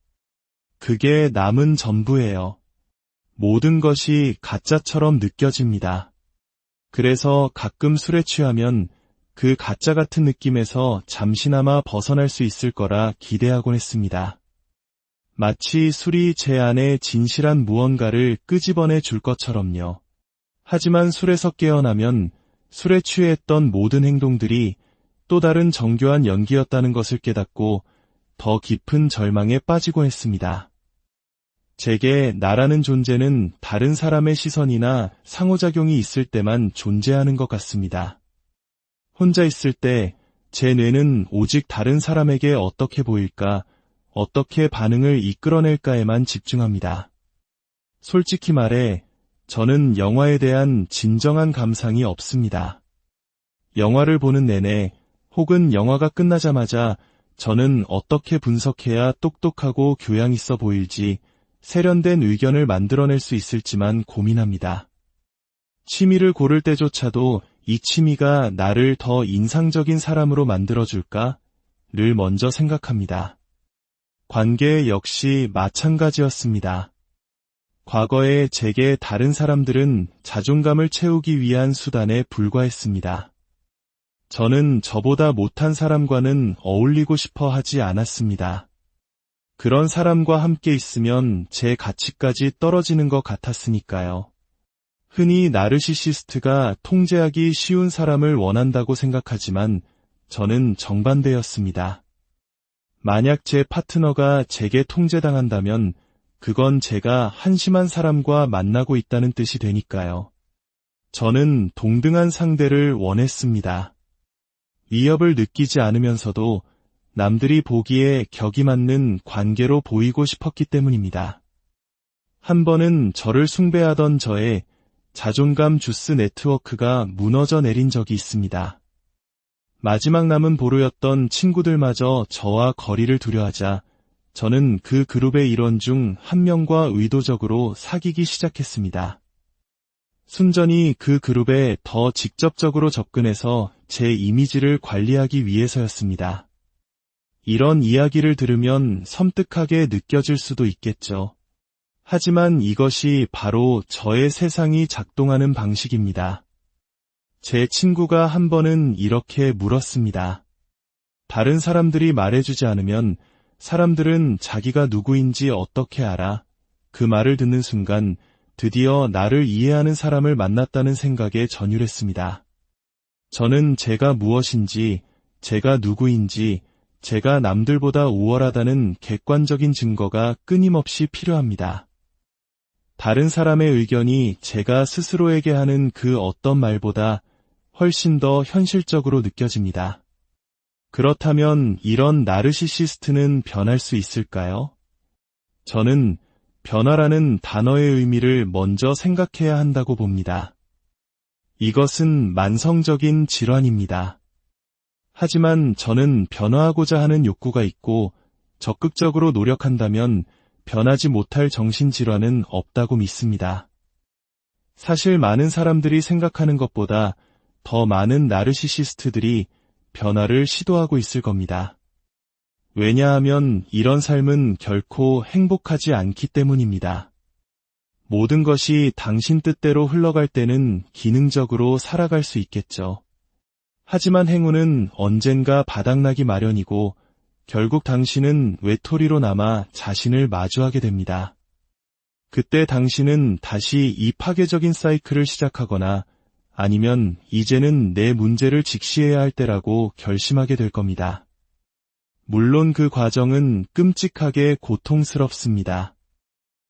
그게 남은 전부예요. 모든 것이 가짜처럼 느껴집니다. 그래서 가끔 술에 취하면 그 가짜 같은 느낌에서 잠시나마 벗어날 수 있을 거라 기대하곤 했습니다. 마치 술이 제 안에 진실한 무언가를 끄집어내 줄 것처럼요. 하지만 술에서 깨어나면 술에 취했던 모든 행동들이 또 다른 정교한 연기였다는 것을 깨닫고 더 깊은 절망에 빠지곤 했습니다. 제게 나라는 존재는 다른 사람의 시선이나 상호작용이 있을 때만 존재하는 것 같습니다. 혼자 있을 때 제 뇌는 오직 다른 사람에게 어떻게 보일까, 어떻게 반응을 이끌어낼까에만 집중합니다. 솔직히 말해 저는 영화에 대한 진정한 감상이 없습니다. 영화를 보는 내내 혹은 영화가 끝나자마자 저는 어떻게 분석해야 똑똑하고 교양 있어 보일지 세련된 의견을 만들어낼 수 있을지만 고민합니다. 취미를 고를 때조차도 이 취미가 나를 더 인상적인 사람으로 만들어줄까?를 먼저 생각합니다. 관계 역시 마찬가지였습니다. 과거에 제게 다른 사람들은 자존감을 채우기 위한 수단에 불과했습니다. 저는 저보다 못한 사람과는 어울리고 싶어 하지 않았습니다. 그런 사람과 함께 있으면 제 가치까지 떨어지는 것 같았으니까요. 흔히 나르시시스트가 통제하기 쉬운 사람을 원한다고 생각하지만 저는 정반대였습니다. 만약 제 파트너가 제게 통제당한다면 그건 제가 한심한 사람과 만나고 있다는 뜻이 되니까요. 저는 동등한 상대를 원했습니다. 위협을 느끼지 않으면서도 남들이 보기에 격이 맞는 관계로 보이고 싶었기 때문입니다. 한 번은 저를 숭배하던 저의 자존감 주스 네트워크가 무너져 내린 적이 있습니다. 마지막 남은 보루였던 친구들마저 저와 거리를 두려하자 저는 그 그룹의 일원 중 한 명과 의도적으로 사귀기 시작했습니다. 순전히 그 그룹에 더 직접적으로 접근해서 제 이미지를 관리하기 위해서였습니다. 이런 이야기를 들으면 섬뜩하게 느껴질 수도 있겠죠. 하지만 이것이 바로 저의 세상이 작동하는 방식입니다. 제 친구가 한 번은 이렇게 물었습니다. 다른 사람들이 말해주지 않으면 사람들은 자기가 누구인지 어떻게 알아? 그 말을 듣는 순간 드디어 나를 이해하는 사람을 만났다는 생각에 전율했습니다. 저는 제가 무엇인지, 제가 누구인지, 제가 남들보다 우월하다는 객관적인 증거가 끊임없이 필요합니다. 다른 사람의 의견이 제가 스스로에게 하는 그 어떤 말보다 훨씬 더 현실적으로 느껴집니다. 그렇다면 이런 나르시시스트는 변할 수 있을까요? 저는 변화라는 단어의 의미를 먼저 생각해야 한다고 봅니다. 이것은 만성적인 질환입니다. 하지만 저는 변화하고자 하는 욕구가 있고 적극적으로 노력한다면 변하지 못할 정신질환은 없다고 믿습니다. 사실 많은 사람들이 생각하는 것보다 더 많은 나르시시스트들이 변화를 시도하고 있을 겁니다. 왜냐하면 이런 삶은 결코 행복하지 않기 때문입니다. 모든 것이 당신 뜻대로 흘러갈 때는 기능적으로 살아갈 수 있겠죠. 하지만 행운은 언젠가 바닥나기 마련이고 결국 당신은 외톨이로 남아 자신을 마주하게 됩니다. 그때 당신은 다시 이 파괴적인 사이클을 시작하거나 아니면 이제는 내 문제를 직시해야 할 때라고 결심하게 될 겁니다. 물론 그 과정은 끔찍하게 고통스럽습니다.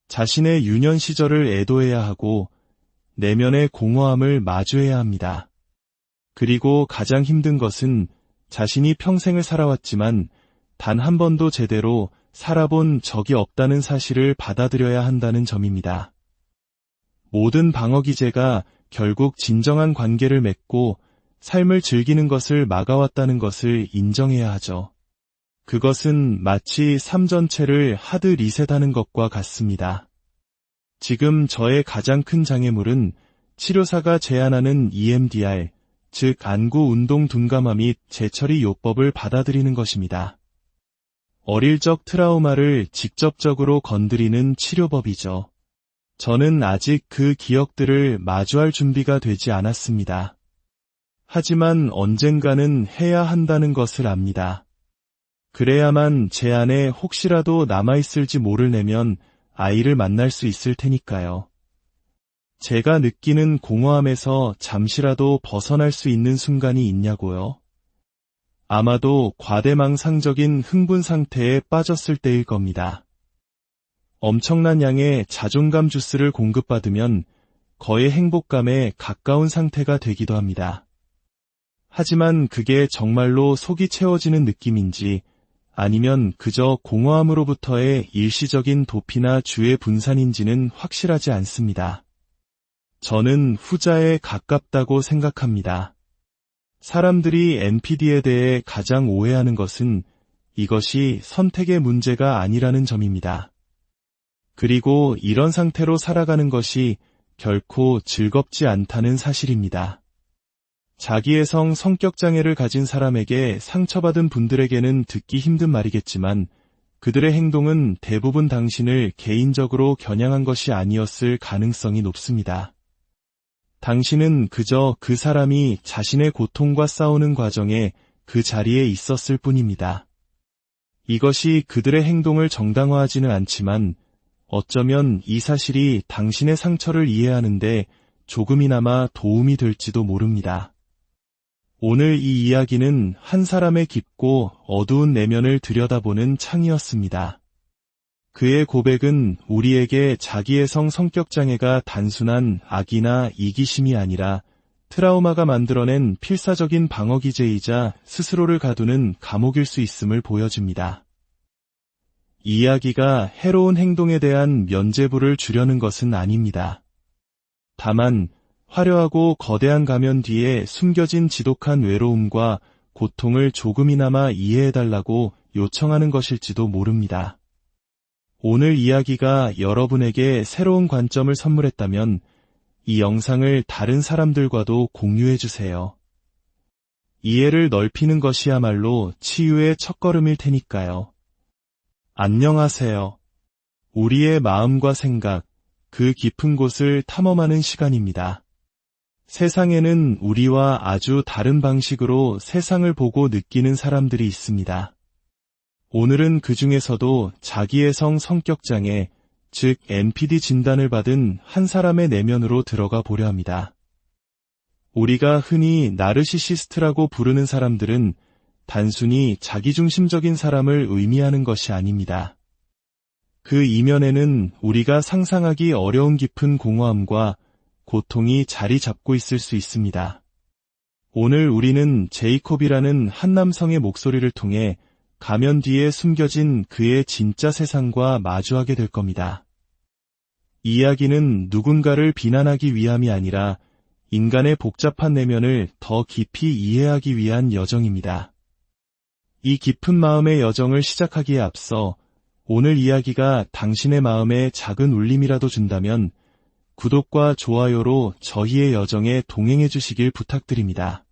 자신의 유년 시절을 애도해야 하고 내면의 공허함을 마주해야 합니다. 그리고 가장 힘든 것은 자신이 평생을 살아왔지만 단 한 번도 제대로 살아본 적이 없다는 사실을 받아들여야 한다는 점입니다. 모든 방어 기제가 결국 진정한 관계를 맺고 삶을 즐기는 것을 막아왔다는 것을 인정해야 하죠. 그것은 마치 삶 전체를 하드 리셋하는 것과 같습니다. 지금 저의 가장 큰 장애물은 치료사가 제안하는 EMDR, 즉 안구 운동 둔감화 및 재처리 요법을 받아들이는 것입니다. 어릴 적 트라우마를 직접적으로 건드리는 치료법이죠. 저는 아직 그 기억들을 마주할 준비가 되지 않았습니다. 하지만 언젠가는 해야 한다는 것을 압니다. 그래야만 제 안에 혹시라도 남아있을지 모를 내면 아이를 만날 수 있을 테니까요. 제가 느끼는 공허함에서 잠시라도 벗어날 수 있는 순간이 있냐고요? 아마도 과대망상적인 흥분 상태에 빠졌을 때일 겁니다. 엄청난 양의 자존감 주스를 공급받으면 거의 행복감에 가까운 상태가 되기도 합니다. 하지만 그게 정말로 속이 채워지는 느낌인지 아니면 그저 공허함으로부터의 일시적인 도피나 주의 분산인지는 확실하지 않습니다. 저는 후자에 가깝다고 생각합니다. 사람들이 NPD에 대해 가장 오해하는 것은 이것이 선택의 문제가 아니라는 점입니다. 그리고 이런 상태로 살아가는 것이 결코 즐겁지 않다는 사실입니다. 자기애성 성격장애를 가진 사람에게 상처받은 분들에게는 듣기 힘든 말이겠지만 그들의 행동은 대부분 당신을 개인적으로 겨냥한 것이 아니었을 가능성이 높습니다. 당신은 그저 그 사람이 자신의 고통과 싸우는 과정에 그 자리에 있었을 뿐입니다. 이것이 그들의 행동을 정당화하지는 않지만 어쩌면 이 사실이 당신의 상처를 이해하는데 조금이나마 도움이 될지도 모릅니다. 오늘 이 이야기는 한 사람의 깊고 어두운 내면을 들여다보는 창이었습니다. 그의 고백은 우리에게 자기애성 성격장애가 단순한 악이나 이기심이 아니라 트라우마가 만들어낸 필사적인 방어기제이자 스스로를 가두는 감옥일 수 있음을 보여줍니다. 이 이야기가 해로운 행동에 대한 면죄부를 주려는 것은 아닙니다. 다만 화려하고 거대한 가면 뒤에 숨겨진 지독한 외로움과 고통을 조금이나마 이해해달라고 요청하는 것일지도 모릅니다. 오늘 이야기가 여러분에게 새로운 관점을 선물했다면 이 영상을 다른 사람들과도 공유해주세요. 이해를 넓히는 것이야말로 치유의 첫걸음일 테니까요. 안녕하세요. 우리의 마음과 생각, 그 깊은 곳을 탐험하는 시간입니다. 세상에는 우리와 아주 다른 방식으로 세상을 보고 느끼는 사람들이 있습니다. 오늘은 그 중에서도 자기애성 성격장애, 즉 NPD 진단을 받은 한 사람의 내면으로 들어가 보려 합니다. 우리가 흔히 나르시시스트라고 부르는 사람들은 단순히 자기중심적인 사람을 의미하는 것이 아닙니다. 그 이면에는 우리가 상상하기 어려운 깊은 공허함과 고통이 자리 잡고 있을 수 있습니다. 오늘 우리는 제이콥이라는 한 남성의 목소리를 통해 가면 뒤에 숨겨진 그의 진짜 세상과 마주하게 될 겁니다. 이야기는 누군가를 비난하기 위함이 아니라 인간의 복잡한 내면을 더 깊이 이해하기 위한 여정입니다. 이 깊은 마음의 여정을 시작하기에 앞서 오늘 이야기가 당신의 마음에 작은 울림이라도 준다면 구독과 좋아요로 저희의 여정에 동행해 주시길 부탁드립니다.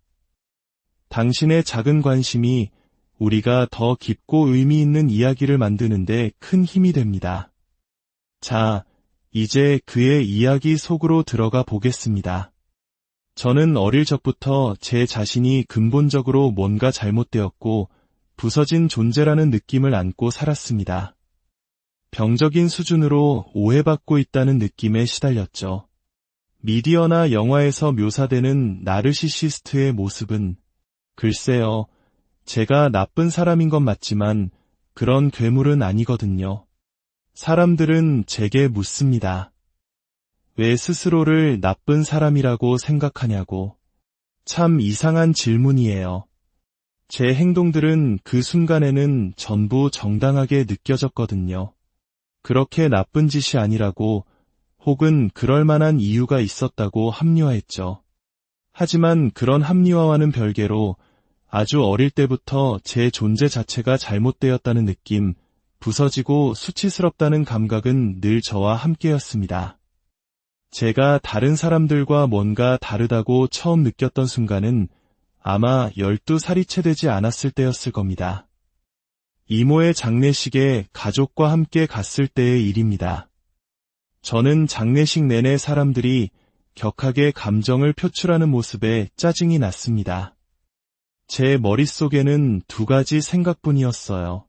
당신의 작은 관심이 우리가 더 깊고 의미 있는 이야기를 만드는데 큰 힘이 됩니다. 자, 이제 그의 이야기 속으로 들어가 보겠습니다. 저는 어릴 적부터 제 자신이 근본적으로 뭔가 잘못되었고 부서진 존재라는 느낌을 안고 살았습니다. 병적인 수준으로 오해받고 있다는 느낌에 시달렸죠. 미디어나 영화에서 묘사되는 나르시시스트의 모습은 글쎄요, 제가 나쁜 사람인 건 맞지만 그런 괴물은 아니거든요. 사람들은 제게 묻습니다. 왜 스스로를 나쁜 사람이라고 생각하냐고. 참 이상한 질문이에요. 제 행동들은 그 순간에는 전부 정당하게 느껴졌거든요. 그렇게 나쁜 짓이 아니라고 혹은 그럴 만한 이유가 있었다고 합리화했죠. 하지만 그런 합리화와는 별개로 아주 어릴 때부터 제 존재 자체가 잘못되었다는 느낌, 부서지고 수치스럽다는 감각은 늘 저와 함께였습니다. 제가 다른 사람들과 뭔가 다르다고 처음 느꼈던 순간은 아마 12살이 채 되지 않았을 때였을 겁니다. 이모의 장례식에 가족과 함께 갔을 때의 일입니다. 저는 장례식 내내 사람들이 격하게 감정을 표출하는 모습에 짜증이 났습니다. 제 머릿속에는 두 가지 생각뿐이었어요.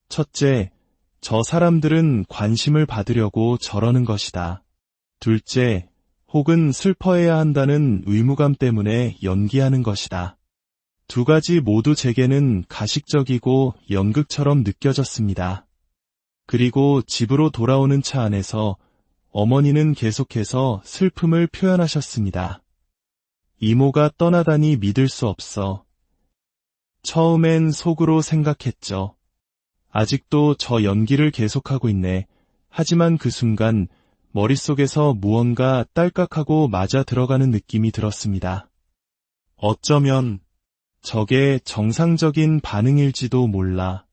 첫째, 저 사람들은 관심을 받으려고 저러는 것이다. 둘째, 혹은 슬퍼해야 한다는 의무감 때문에 연기하는 것이다. 두 가지 모두 제게는 가식적이고 연극처럼 느껴졌습니다. 그리고 집으로 돌아오는 차 안에서 어머니는 계속해서 슬픔을 표현하셨습니다. 이모가 떠나다니 믿을 수 없어. 처음엔 속으로 생각했죠. 아직도 저 연기를 계속하고 있네. 하지만 그 순간 머릿속에서 무언가 딸깍하고 맞아 들어가는 느낌이 들었습니다. 어쩌면 저게 정상적인 반응일지도 몰라.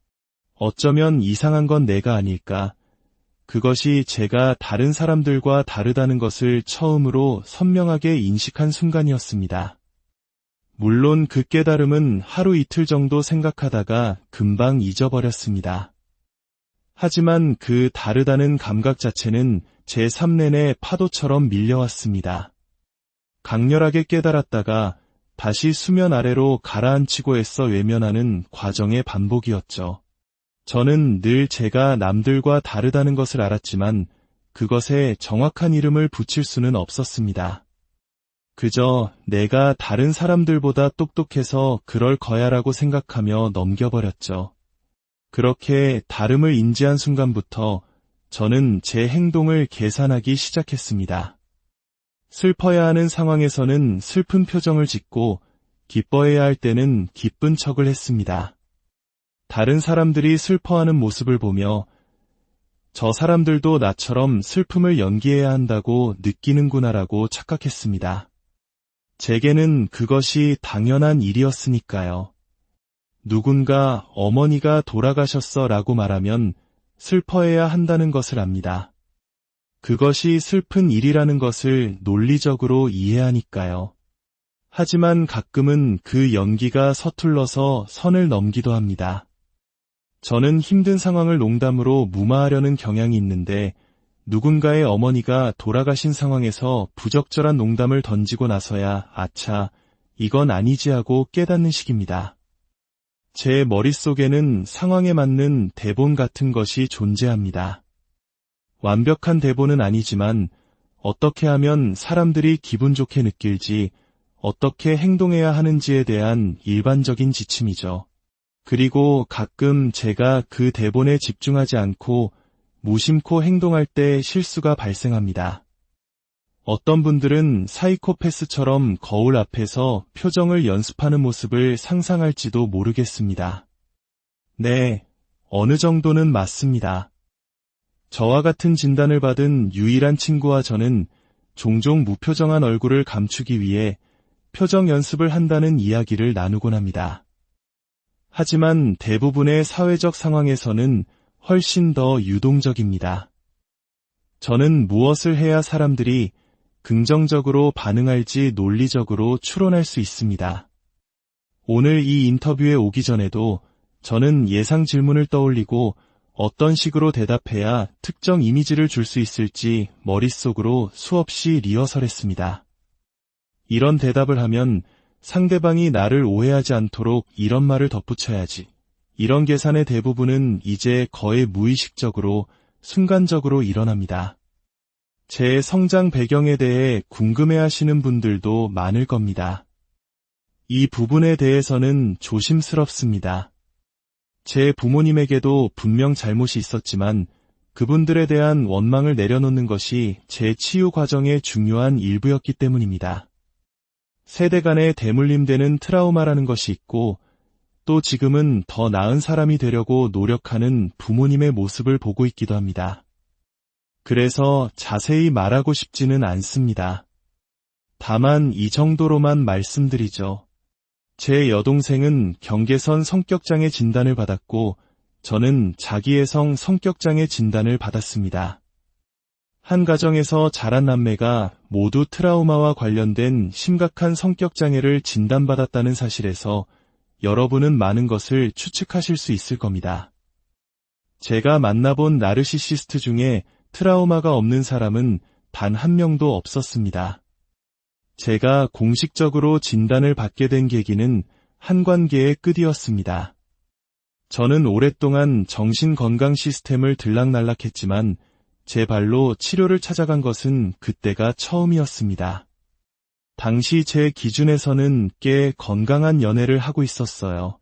어쩌면 이상한 건 내가 아닐까. 그것이 제가 다른 사람들과 다르다는 것을 처음으로 선명하게 인식한 순간이었습니다. 물론 그 깨달음은 하루 이틀 정도 생각하다가 금방 잊어버렸습니다. 하지만 그 다르다는 감각 자체는 제 삶 내내 파도처럼 밀려왔습니다. 강렬하게 깨달았다가 다시 수면 아래로 가라앉히고 애써 외면하는 과정의 반복이었죠. 저는 늘 제가 남들과 다르다는 것을 알았지만 그것에 정확한 이름을 붙일 수는 없었습니다. 그저 내가 다른 사람들보다 똑똑해서 그럴 거야라고 생각하며 넘겨버렸죠. 그렇게 다름을 인지한 순간부터 저는 제 행동을 계산하기 시작했습니다. 슬퍼야 하는 상황에서는 슬픈 표정을 짓고 기뻐해야 할 때는 기쁜 척을 했습니다. 다른 사람들이 슬퍼하는 모습을 보며 저 사람들도 나처럼 슬픔을 연기해야 한다고 느끼는구나라고 착각했습니다. 제게는 그것이 당연한 일이었으니까요. 누군가 어머니가 돌아가셨어 라고 말하면 슬퍼해야 한다는 것을 압니다. 그것이 슬픈 일이라는 것을 논리적으로 이해하니까요. 하지만 가끔은 그 연기가 서툴러서 선을 넘기도 합니다. 저는 힘든 상황을 농담으로 무마하려는 경향이 있는데 누군가의 어머니가 돌아가신 상황에서 부적절한 농담을 던지고 나서야 아차, 이건 아니지 하고 깨닫는 식입니다. 제 머릿속에는 상황에 맞는 대본 같은 것이 존재합니다. 완벽한 대본은 아니지만 어떻게 하면 사람들이 기분 좋게 느낄지, 어떻게 행동해야 하는지에 대한 일반적인 지침이죠. 그리고 가끔 제가 그 대본에 집중하지 않고 무심코 행동할 때 실수가 발생합니다. 어떤 분들은 사이코패스처럼 거울 앞에서 표정을 연습하는 모습을 상상할지도 모르겠습니다. 네, 어느 정도는 맞습니다. 저와 같은 진단을 받은 유일한 친구와 저는 종종 무표정한 얼굴을 감추기 위해 표정 연습을 한다는 이야기를 나누곤 합니다. 하지만 대부분의 사회적 상황에서는 훨씬 더 유동적입니다. 저는 무엇을 해야 사람들이 긍정적으로 반응할지 논리적으로 추론할 수 있습니다. 오늘 이 인터뷰에 오기 전에도 저는 예상 질문을 떠올리고 어떤 식으로 대답해야 특정 이미지를 줄 수 있을지 머릿속으로 수없이 리허설했습니다. 이런 대답을 하면 상대방이 나를 오해하지 않도록 이런 말을 덧붙여야지. 이런 계산의 대부분은 이제 거의 무의식적으로, 순간적으로 일어납니다. 제 성장 배경에 대해 궁금해하시는 분들도 많을 겁니다. 이 부분에 대해서는 조심스럽습니다. 제 부모님에게도 분명 잘못이 있었지만 그분들에 대한 원망을 내려놓는 것이 제 치유 과정의 중요한 일부였기 때문입니다. 세대 간에 대물림되는 트라우마라는 것이 있고 또 지금은 더 나은 사람이 되려고 노력하는 부모님의 모습을 보고 있기도 합니다. 그래서 자세히 말하고 싶지는 않습니다. 다만 이 정도로만 말씀드리죠. 제 여동생은 경계선 성격장애 진단을 받았고 저는 자기애성 성격장애 진단을 받았습니다. 한 가정에서 자란 남매가 모두 트라우마와 관련된 심각한 성격장애를 진단받았다는 사실에서 여러분은 많은 것을 추측하실 수 있을 겁니다. 제가 만나본 나르시시스트 중에 트라우마가 없는 사람은 단 한 명도 없었습니다. 제가 공식적으로 진단을 받게 된 계기는 한 관계의 끝이었습니다. 저는 오랫동안 정신건강 시스템을 들락날락했지만 제 발로 치료를 찾아간 것은 그때가 처음이었습니다. 당시 제 기준에서는 꽤 건강한 연애를 하고 있었어요.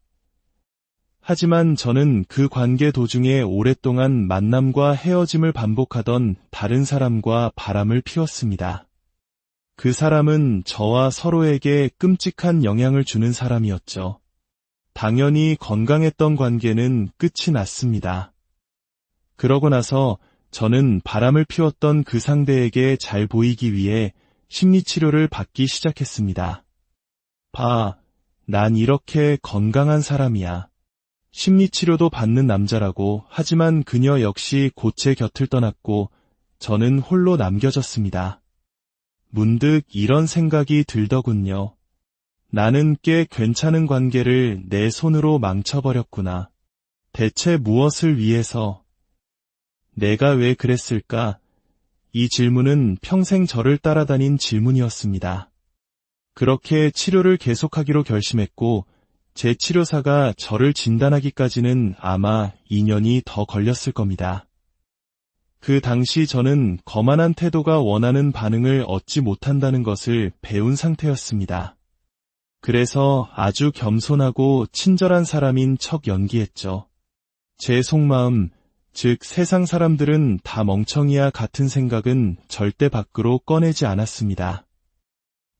하지만 저는 그 관계 도중에 오랫동안 만남과 헤어짐을 반복하던 다른 사람과 바람을 피웠습니다. 그 사람은 저와 서로에게 끔찍한 영향을 주는 사람이었죠. 당연히 건강했던 관계는 끝이 났습니다. 그러고 나서 저는 바람을 피웠던 그 상대에게 잘 보이기 위해 심리치료를 받기 시작했습니다. 봐, 난 이렇게 건강한 사람이야. 심리치료도 받는 남자라고. 하지만 그녀 역시 곧 제 곁을 떠났고 저는 홀로 남겨졌습니다. 문득 이런 생각이 들더군요. 나는 꽤 괜찮은 관계를 내 손으로 망쳐버렸구나. 대체 무엇을 위해서? 내가 왜 그랬을까? 이 질문은 평생 저를 따라다닌 질문이었습니다. 그렇게 치료를 계속하기로 결심했고 제 치료사가 저를 진단하기까지는 아마 2년이 더 걸렸을 겁니다. 그 당시 저는 거만한 태도가 원하는 반응을 얻지 못한다는 것을 배운 상태였습니다. 그래서 아주 겸손하고 친절한 사람인 척 연기했죠. 제 속마음, 즉 세상 사람들은 다 멍청이야 같은 생각은 절대 밖으로 꺼내지 않았습니다.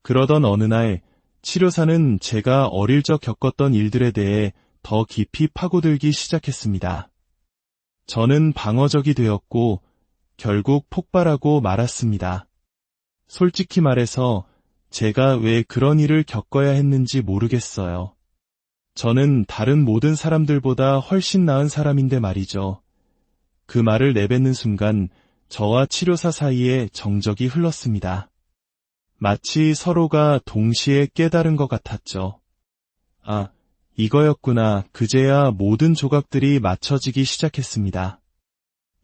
그러던 어느 날 치료사는 제가 어릴 적 겪었던 일들에 대해 더 깊이 파고들기 시작했습니다. 저는 방어적이 되었고 결국 폭발하고 말았습니다. 솔직히 말해서 제가 왜 그런 일을 겪어야 했는지 모르겠어요. 저는 다른 모든 사람들보다 훨씬 나은 사람인데 말이죠. 그 말을 내뱉는 순간 저와 치료사 사이에 정적이 흘렀습니다. 마치 서로가 동시에 깨달은 것 같았죠. 아, 이거였구나. 그제야 모든 조각들이 맞춰지기 시작했습니다.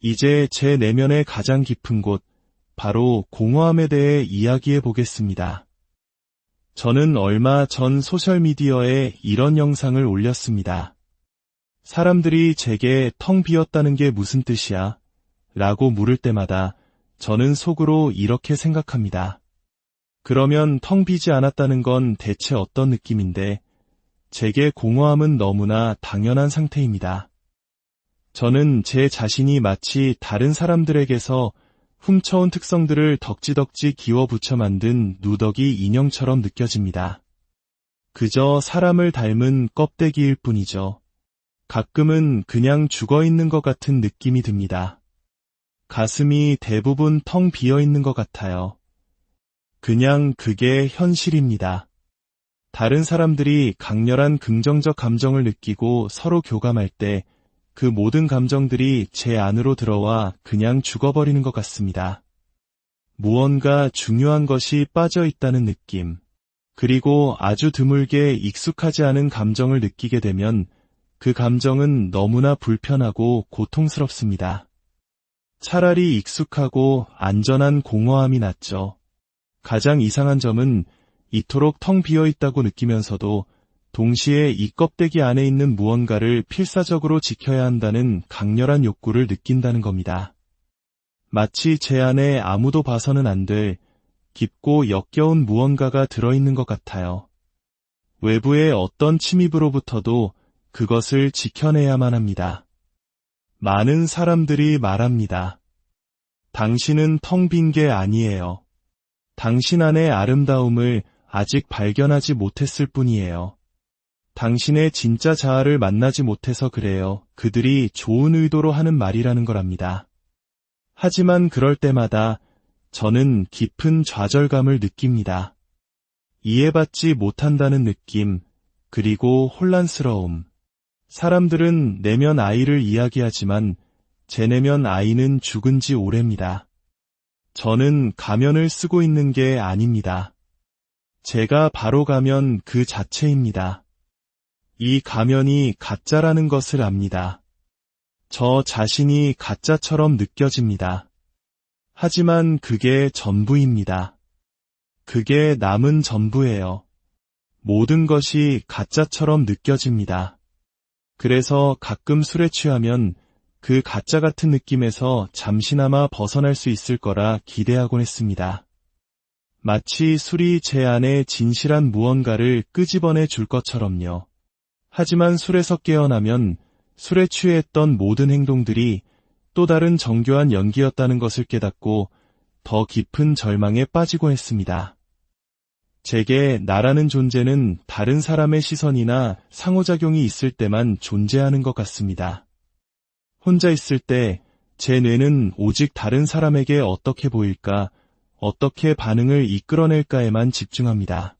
이제 제 내면의 가장 깊은 곳, 바로 공허함에 대해 이야기해 보겠습니다. 저는 얼마 전 소셜미디어에 이런 영상을 올렸습니다. 사람들이 제게 텅 비었다는 게 무슨 뜻이야? 라고 물을 때마다 저는 속으로 이렇게 생각합니다. 그러면 텅 비지 않았다는 건 대체 어떤 느낌인데, 제게 공허함은 너무나 당연한 상태입니다. 저는 제 자신이 마치 다른 사람들에게서 훔쳐온 특성들을 덕지덕지 기워 붙여 만든 누더기 인형처럼 느껴집니다. 그저 사람을 닮은 껍데기일 뿐이죠. 가끔은 그냥 죽어있는 것 같은 느낌이 듭니다. 가슴이 대부분 텅 비어있는 것 같아요. 그냥 그게 현실입니다. 다른 사람들이 강렬한 긍정적 감정을 느끼고 서로 교감할 때 그 모든 감정들이 제 안으로 들어와 그냥 죽어버리는 것 같습니다. 무언가 중요한 것이 빠져 있다는 느낌. 그리고 아주 드물게 익숙하지 않은 감정을 느끼게 되면 그 감정은 너무나 불편하고 고통스럽습니다. 차라리 익숙하고 안전한 공허함이 낫죠. 가장 이상한 점은 이토록 텅 비어 있다고 느끼면서도 동시에 이 껍데기 안에 있는 무언가를 필사적으로 지켜야 한다는 강렬한 욕구를 느낀다는 겁니다. 마치 제 안에 아무도 봐서는 안 될 깊고 역겨운 무언가가 들어있는 것 같아요. 외부의 어떤 침입으로부터도 그것을 지켜내야만 합니다. 많은 사람들이 말합니다. 당신은 텅 빈 게 아니에요. 당신 안의 아름다움을 아직 발견하지 못했을 뿐이에요. 당신의 진짜 자아를 만나지 못해서 그래요. 그들이 좋은 의도로 하는 말이라는 거랍니다. 하지만 그럴 때마다 저는 깊은 좌절감을 느낍니다. 이해받지 못한다는 느낌, 그리고 혼란스러움. 사람들은 내면 아이를 이야기하지만 제 내면 아이는 죽은 지 오래입니다. 저는 가면을 쓰고 있는 게 아닙니다. 제가 바로 가면 그 자체입니다. 이 가면이 가짜라는 것을 압니다. 저 자신이 가짜처럼 느껴집니다. 하지만 그게 전부입니다. 그게 남은 전부예요. 모든 것이 가짜처럼 느껴집니다. 그래서 가끔 술에 취하면 그 가짜 같은 느낌에서 잠시나마 벗어날 수 있을 거라 기대하곤 했습니다. 마치 술이 제 안에 진실한 무언가를 끄집어내 줄 것처럼요. 하지만 술에서 깨어나면 술에 취했던 모든 행동들이 또 다른 정교한 연기였다는 것을 깨닫고 더 깊은 절망에 빠지곤 했습니다. 제게 나라는 존재는 다른 사람의 시선이나 상호작용이 있을 때만 존재하는 것 같습니다. 혼자 있을 때 제 뇌는 오직 다른 사람에게 어떻게 보일까, 어떻게 반응을 이끌어낼까에만 집중합니다.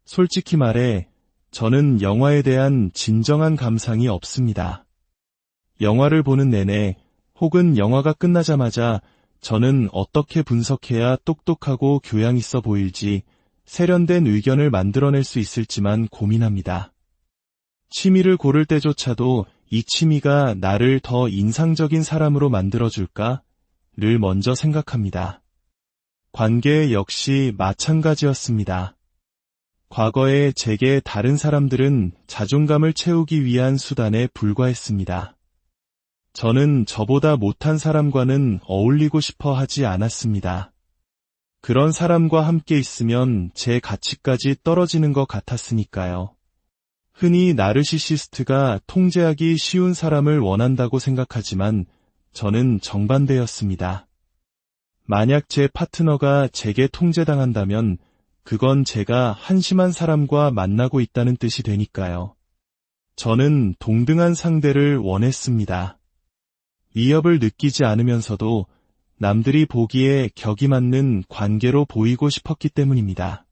솔직히 말해 저는 영화에 대한 진정한 감상이 없습니다. 영화를 보는 내내 혹은 영화가 끝나자마자 저는 어떻게 분석해야 똑똑하고 교양 있어 보일지 세련된 의견을 만들어낼 수 있을지만 고민합니다. 취미를 고를 때조차도 이 취미가 나를 더 인상적인 사람으로 만들어줄까? 를 먼저 생각합니다. 관계 역시 마찬가지였습니다. 과거에 제게 다른 사람들은 자존감을 채우기 위한 수단에 불과했습니다. 저는 저보다 못한 사람과는 어울리고 싶어 하지 않았습니다. 그런 사람과 함께 있으면 제 가치까지 떨어지는 것 같았으니까요. 흔히 나르시시스트가 통제하기 쉬운 사람을 원한다고 생각하지만 저는 정반대였습니다. 만약 제 파트너가 제게 통제당한다면 그건 제가 한심한 사람과 만나고 있다는 뜻이 되니까요. 저는 동등한 상대를 원했습니다. 위협을 느끼지 않으면서도 남들이 보기에 격이 맞는 관계로 보이고 싶었기 때문입니다.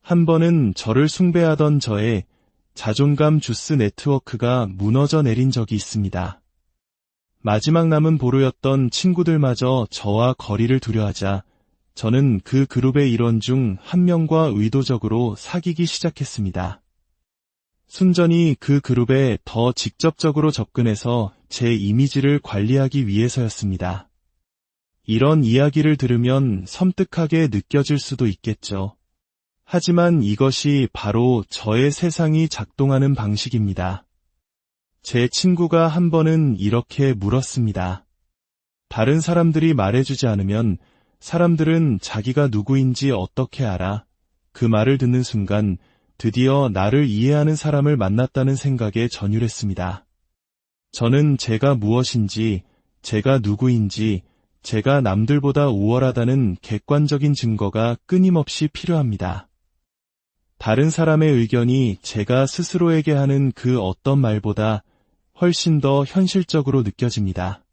한 번은 저를 숭배하던 저의 자존감 주스 네트워크가 무너져 내린 적이 있습니다. 마지막 남은 보루였던 친구들마저 저와 거리를 두려하자 저는 그 그룹의 일원 중 한 명과 의도적으로 사귀기 시작했습니다. 순전히 그 그룹에 더 직접적으로 접근해서 제 이미지를 관리하기 위해서였습니다. 이런 이야기를 들으면 섬뜩하게 느껴질 수도 있겠죠. 하지만 이것이 바로 저의 세상이 작동하는 방식입니다. 제 친구가 한 번은 이렇게 물었습니다. 다른 사람들이 말해주지 않으면 사람들은 자기가 누구인지 어떻게 알아? 그 말을 듣는 순간 드디어 나를 이해하는 사람을 만났다는 생각에 전율했습니다. 저는 제가 무엇인지, 제가 누구인지, 제가 남들보다 우월하다는 객관적인 증거가 끊임없이 필요합니다. 다른 사람의 의견이 제가 스스로에게 하는 그 어떤 말보다 훨씬 더 현실적으로 느껴집니다.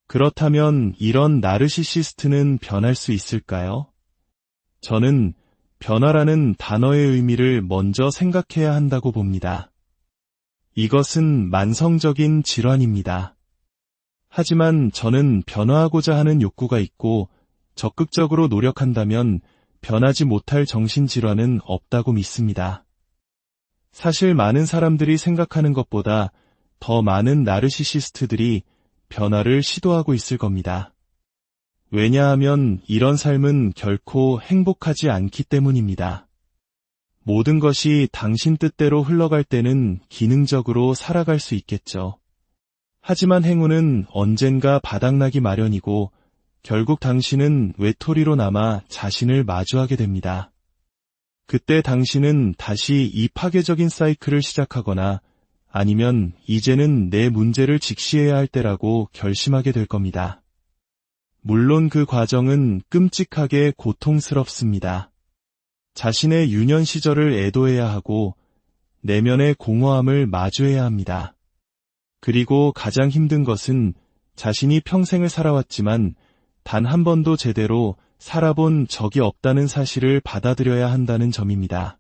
그렇다면 이런 나르시시스트는 변할 수 있을까요? 저는 변화라는 단어의 의미를 먼저 생각해야 한다고 봅니다. 이것은 만성적인 질환입니다. 하지만 저는 변화하고자 하는 욕구가 있고 적극적으로 노력한다면 변하지 못할 정신질환은 없다고 믿습니다. 사실 많은 사람들이 생각하는 것보다 더 많은 나르시시스트들이 변화를 시도하고 있을 겁니다. 왜냐하면 이런 삶은 결코 행복하지 않기 때문입니다. 모든 것이 당신 뜻대로 흘러갈 때는 기능적으로 살아갈 수 있겠죠. 하지만 행운은 언젠가 바닥나기 마련이고 결국 당신은 외톨이로 남아 자신을 마주하게 됩니다. 그때 당신은 다시 이 파괴적인 사이클을 시작하거나 아니면 이제는 내 문제를 직시해야 할 때라고 결심하게 될 겁니다. 물론 그 과정은 끔찍하게 고통스럽습니다. 자신의 유년 시절을 애도해야 하고 내면의 공허함을 마주해야 합니다. 그리고 가장 힘든 것은 자신이 평생을 살아왔지만 단 한 번도 제대로 살아본 적이 없다는 사실을 받아들여야 한다는 점입니다.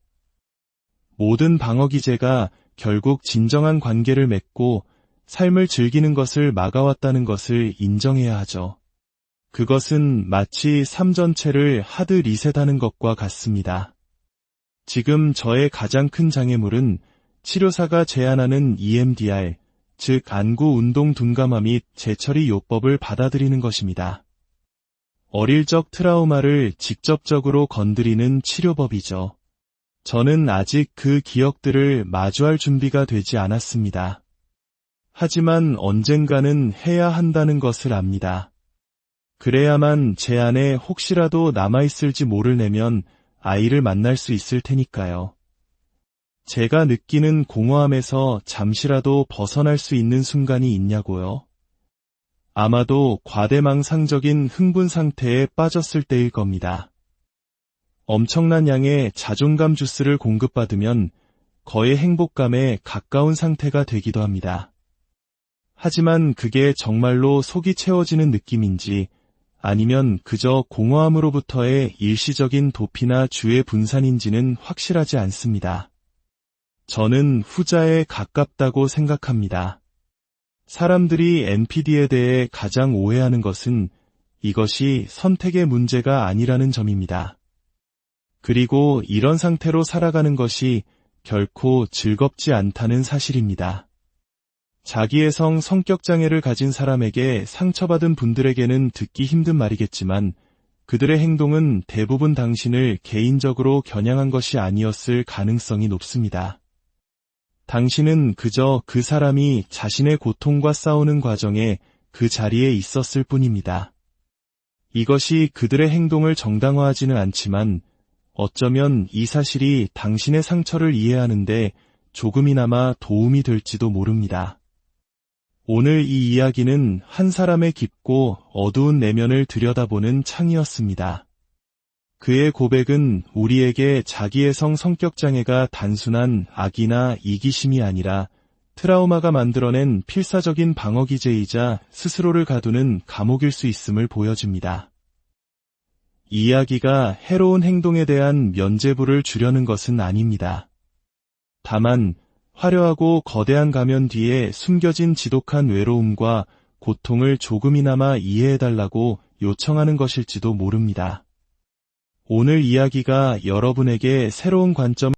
모든 방어기제가 결국 진정한 관계를 맺고 삶을 즐기는 것을 막아왔다는 것을 인정해야 하죠. 그것은 마치 삶 전체를 하드 리셋하는 것과 같습니다. 지금 저의 가장 큰 장애물은 치료사가 제안하는 EMDR, 즉 안구 운동 둔감화 및 재처리 요법을 받아들이는 것입니다. 어릴 적 트라우마를 직접적으로 건드리는 치료법이죠. 저는 아직 그 기억들을 마주할 준비가 되지 않았습니다. 하지만 언젠가는 해야 한다는 것을 압니다. 그래야만 제 안에 혹시라도 남아있을지 모를 내면 아이를 만날 수 있을 테니까요. 제가 느끼는 공허함에서 잠시라도 벗어날 수 있는 순간이 있냐고요? 아마도 과대망상적인 흥분 상태에 빠졌을 때일 겁니다. 엄청난 양의 자존감 주스를 공급받으면 거의 행복감에 가까운 상태가 되기도 합니다. 하지만 그게 정말로 속이 채워지는 느낌인지 아니면 그저 공허함으로부터의 일시적인 도피나 주의 분산인지는 확실하지 않습니다. 저는 후자에 가깝다고 생각합니다. 사람들이 NPD에 대해 가장 오해하는 것은 이것이 선택의 문제가 아니라는 점입니다. 그리고 이런 상태로 살아가는 것이 결코 즐겁지 않다는 사실입니다. 자기애성 성격장애를 가진 사람에게 상처받은 분들에게는 듣기 힘든 말이겠지만 그들의 행동은 대부분 당신을 개인적으로 겨냥한 것이 아니었을 가능성이 높습니다. 당신은 그저 그 사람이 자신의 고통과 싸우는 과정에 그 자리에 있었을 뿐입니다. 이것이 그들의 행동을 정당화하지는 않지만 어쩌면 이 사실이 당신의 상처를 이해하는데 조금이나마 도움이 될지도 모릅니다. 오늘 이 이야기는 한 사람의 깊고 어두운 내면을 들여다보는 창이었습니다. 그의 고백은 우리에게 자기애성 성격장애가 단순한 악이나 이기심이 아니라 트라우마가 만들어낸 필사적인 방어기제이자 스스로를 가두는 감옥일 수 있음을 보여줍니다. 이 이야기가 해로운 행동에 대한 면죄부를 주려는 것은 아닙니다. 다만 화려하고 거대한 가면 뒤에 숨겨진 지독한 외로움과 고통을 조금이나마 이해해달라고 요청하는 것일지도 모릅니다. 오늘 이야기가 여러분에게 새로운 관점을